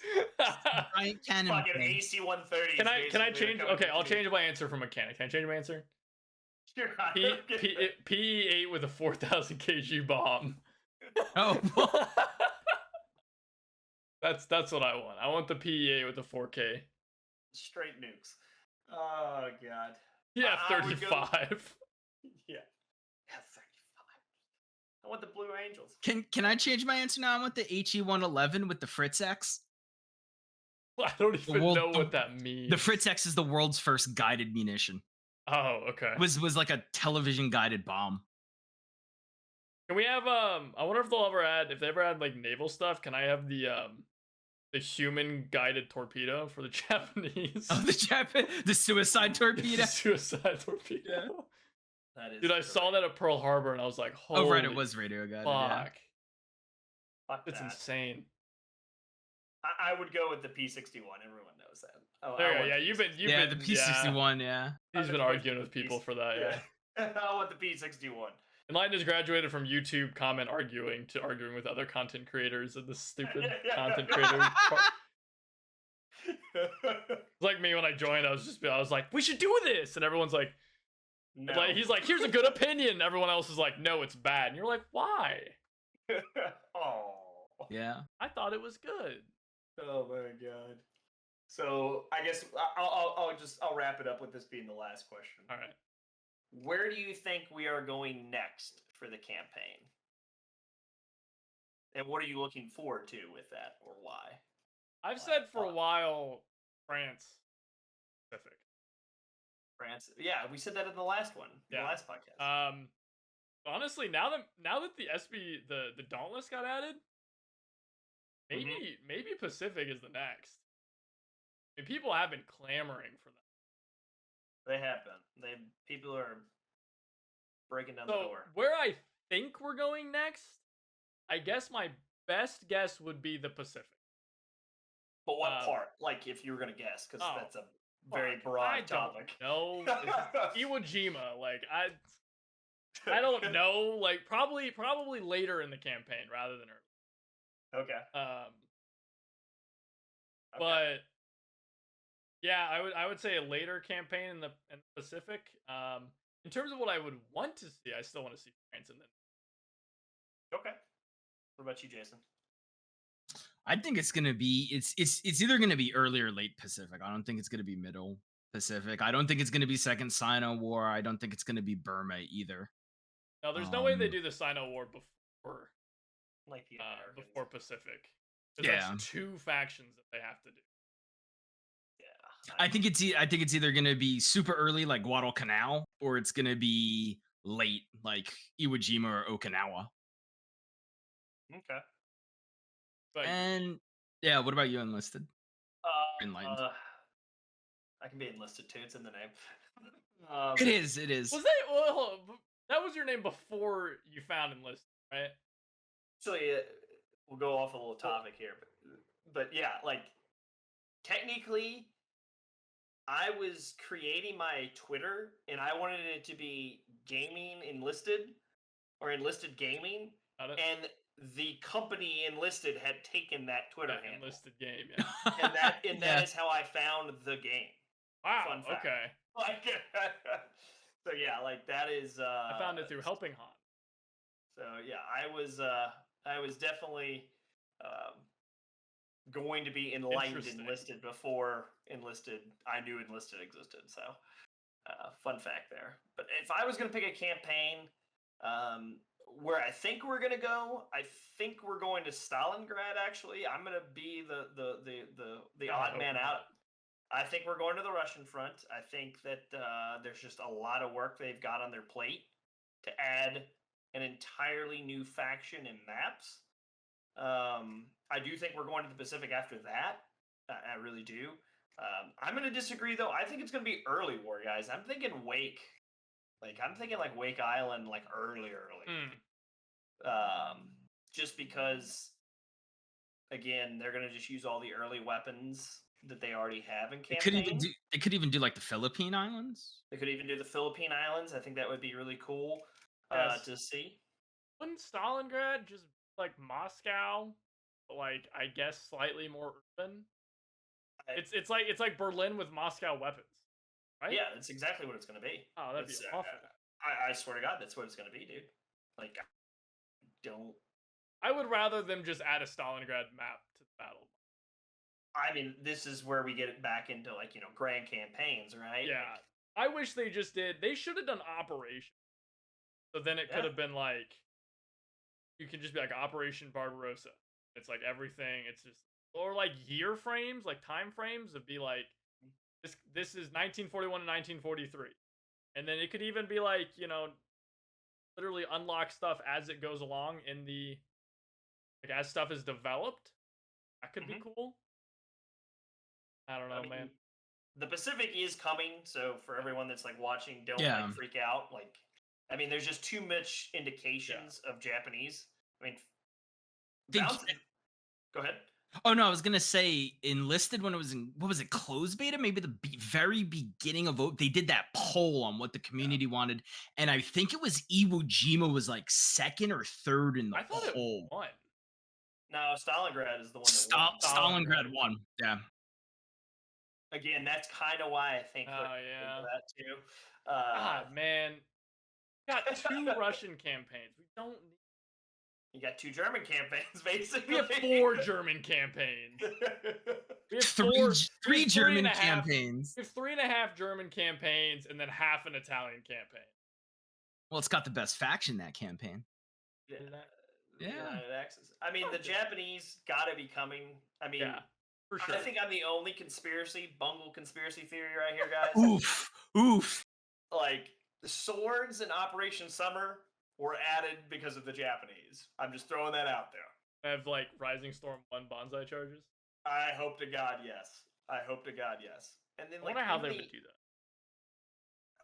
Giant cannon. Fucking AC-130. Can I change? Okay, I'll change my answer for mechanic. Can I change my answer? Sure. PE8 with a 4,000 kg bomb. Oh. That's what I want. I want the PE8 with the 4K. Straight nukes. Oh god. Yeah, I would 35. Yeah. 35. I want the Blue Angels. Can I change my answer now? I want the HE-111 with the Fritz X. I don't even know what that means. The Fritz X is the world's first guided munition. Oh, okay. Was like a television guided bomb. Can we have I wonder if if they ever had like naval stuff, can I have the human guided torpedo for the Japanese? Oh, the suicide torpedo. Suicide torpedo. Yeah. That is Dude, I saw that at Pearl Harbor and I was like, holy oh, right, it was radio guided. fuck. Fuck It's that. insane. I would go with the P-61. Everyone knows that. There you go. Yeah, you've been the P-61. Yeah. He's been arguing with people for that. Yeah. I want the P-61. Enlightened has graduated from YouTube comment arguing to arguing with other content creators and the stupid content creator. It's like me when I joined. I was like, we should do this, and everyone's like, No. like he's like, here's a good opinion. Everyone else is like, no, it's bad. And you're like, why? Oh. Yeah. I thought it was good. Oh my god. So I guess I'll wrap it up with this being the last question. All right. Where do you think we are going next for the campaign? And what are you looking forward to with that, or why? I've said for a while, France, Pacific. France. Yeah, we said that in the last one, the last podcast. Honestly, now that the SB the Dauntless got added, maybe Pacific is the next. I mean, people have been clamoring for that. They have been. People are breaking down the door. Where I think we're going next, I guess my best guess would be the Pacific. But what part? Like, if you were gonna guess, because that's a very fuck, broad topic. No, Iwo Jima. Like I don't know. Like probably later in the campaign rather than early. Okay. But yeah, I would say a later campaign in the Pacific. In terms of what I would want to see, I still want to see France and then. Okay. What about you, Jason? I think it's gonna be it's either gonna be early or late Pacific. I don't think it's gonna be middle Pacific. I don't think it's gonna be Second Sino War. I don't think it's gonna be Burma either. No, there's no way they do the Sino War before Like the before Pacific. Yeah, that's two factions that they have to do. Yeah, I think it's either gonna be super early like Guadalcanal, or it's gonna be late like Iwo Jima or Okinawa. Okay. But And yeah, what about you, Enlisted? Enlightened. I can be enlisted too. It's in the name. It is. was that was your name before you found Enlisted, right? Actually, we'll go off a little topic here, but yeah, like technically, I was creating my Twitter and I wanted it to be Gaming Enlisted or Enlisted Gaming, and the company Enlisted had taken that Twitter handle. Enlisted game, yeah. and that is how I found the game. Wow. Fun fact. Okay. Like, so yeah, like that is. I found it through Helping Han. So yeah, I was definitely going to be Enlightened Enlisted before Enlisted. I knew Enlisted existed. So fun fact there. But if I was going to pick a campaign, where I think we're going to go, I think we're going to Stalingrad. Actually, I'm going to be the odd man out. I think we're going to the Russian front. I think that there's just a lot of work they've got on their plate to add an entirely new faction and maps. I do think we're going to the Pacific after that. I really do. I'm going to disagree, though. I think it's going to be early war, guys. I'm thinking Wake. Like I'm thinking like Wake Island, like early. Hmm. Just because again, they're gonna just use all the early weapons that they already have in They could even campaign. do. They could even do like the Philippine Islands. They could even do the Philippine Islands. I think that would be really cool Yes. to see. Wouldn't Stalingrad just be like Moscow, but like I guess slightly more urban? It's like Berlin with Moscow weapons, right? Yeah, that's exactly what it's gonna be. Oh, that'd be It's, awful. I swear to God, that's what it's gonna be, dude. Like, don't. I would rather them just add a Stalingrad map to the battle. I mean, this is where we get it back into like grand campaigns, right? Yeah, Like, I wish they just did. They should have done Operation. So then it could have been like, you can just be like Operation Barbarossa. It's like everything. It's just, or like year frames, like time frames. It'd be like, this is 1941 to 1943, and then it could even be like literally unlock stuff as it goes along in the like as stuff is developed. That could be cool. I don't know, man. The Pacific is coming, so for everyone that's like watching, don't Yeah. like freak out. Like, I mean, there's just too much indications of Japanese. I mean, go ahead. Oh no, I was gonna say Enlisted when it was in what was it, closed beta? Maybe the very beginning of they did that poll on what the community wanted, and I think it was Iwo Jima was like second or third in the I thought poll. it won. No, Stalingrad is the one that won. Stalingrad won. Yeah. Again, that's kind of why I think that too. God, man, we got 2 Russian campaigns. We don't need. You got 2 German campaigns, basically. We have 4 German campaigns. We have three German campaigns. We have 3.5 German campaigns and then half an Italian campaign. Well, it's got the best faction, that campaign. Yeah. Yeah. I mean, the Japanese got to be coming. I mean, for sure. I think I'm the only bungle conspiracy theory right here, guys. Oof. Like, the swords in Operation Summer were added because of the Japanese. I'm just throwing that out there. I have like Rising Storm 1 bonsai charges. I hope to God, yes. And then, I wonder how they would do that.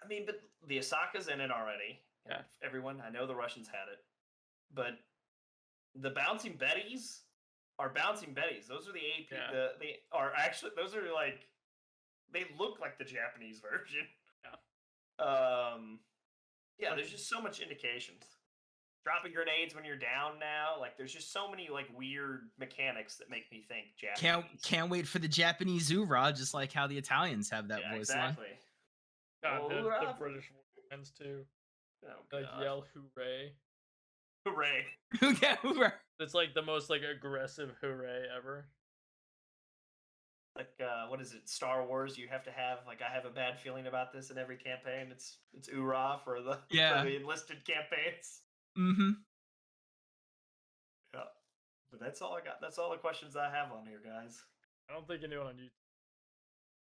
I mean, but the Osaka's in it already. Yeah. Everyone, I know the Russians had it. But the Bouncing Betties are Bouncing Betties. Those are the AP. Yeah. They are actually, those are like, they look like the Japanese version. Yeah. Yeah, there's just so much indications. Dropping grenades when you're down now, like there's just so many like weird mechanics that make me think Japanese. Can't wait for the Japanese hoorah, just like how the Italians have that voice exactly. line. God, the British ones too. Like yell hooray. Hooray. Yeah, hooray. It's like the most like aggressive hooray ever. Like what is it? Star Wars. You have to have like I have a bad feeling about this in every campaign. It's hoorah for the enlisted campaigns. Mm-hmm. Yeah, but that's all I got. That's all the questions I have on here, guys. I don't think anyone on YouTube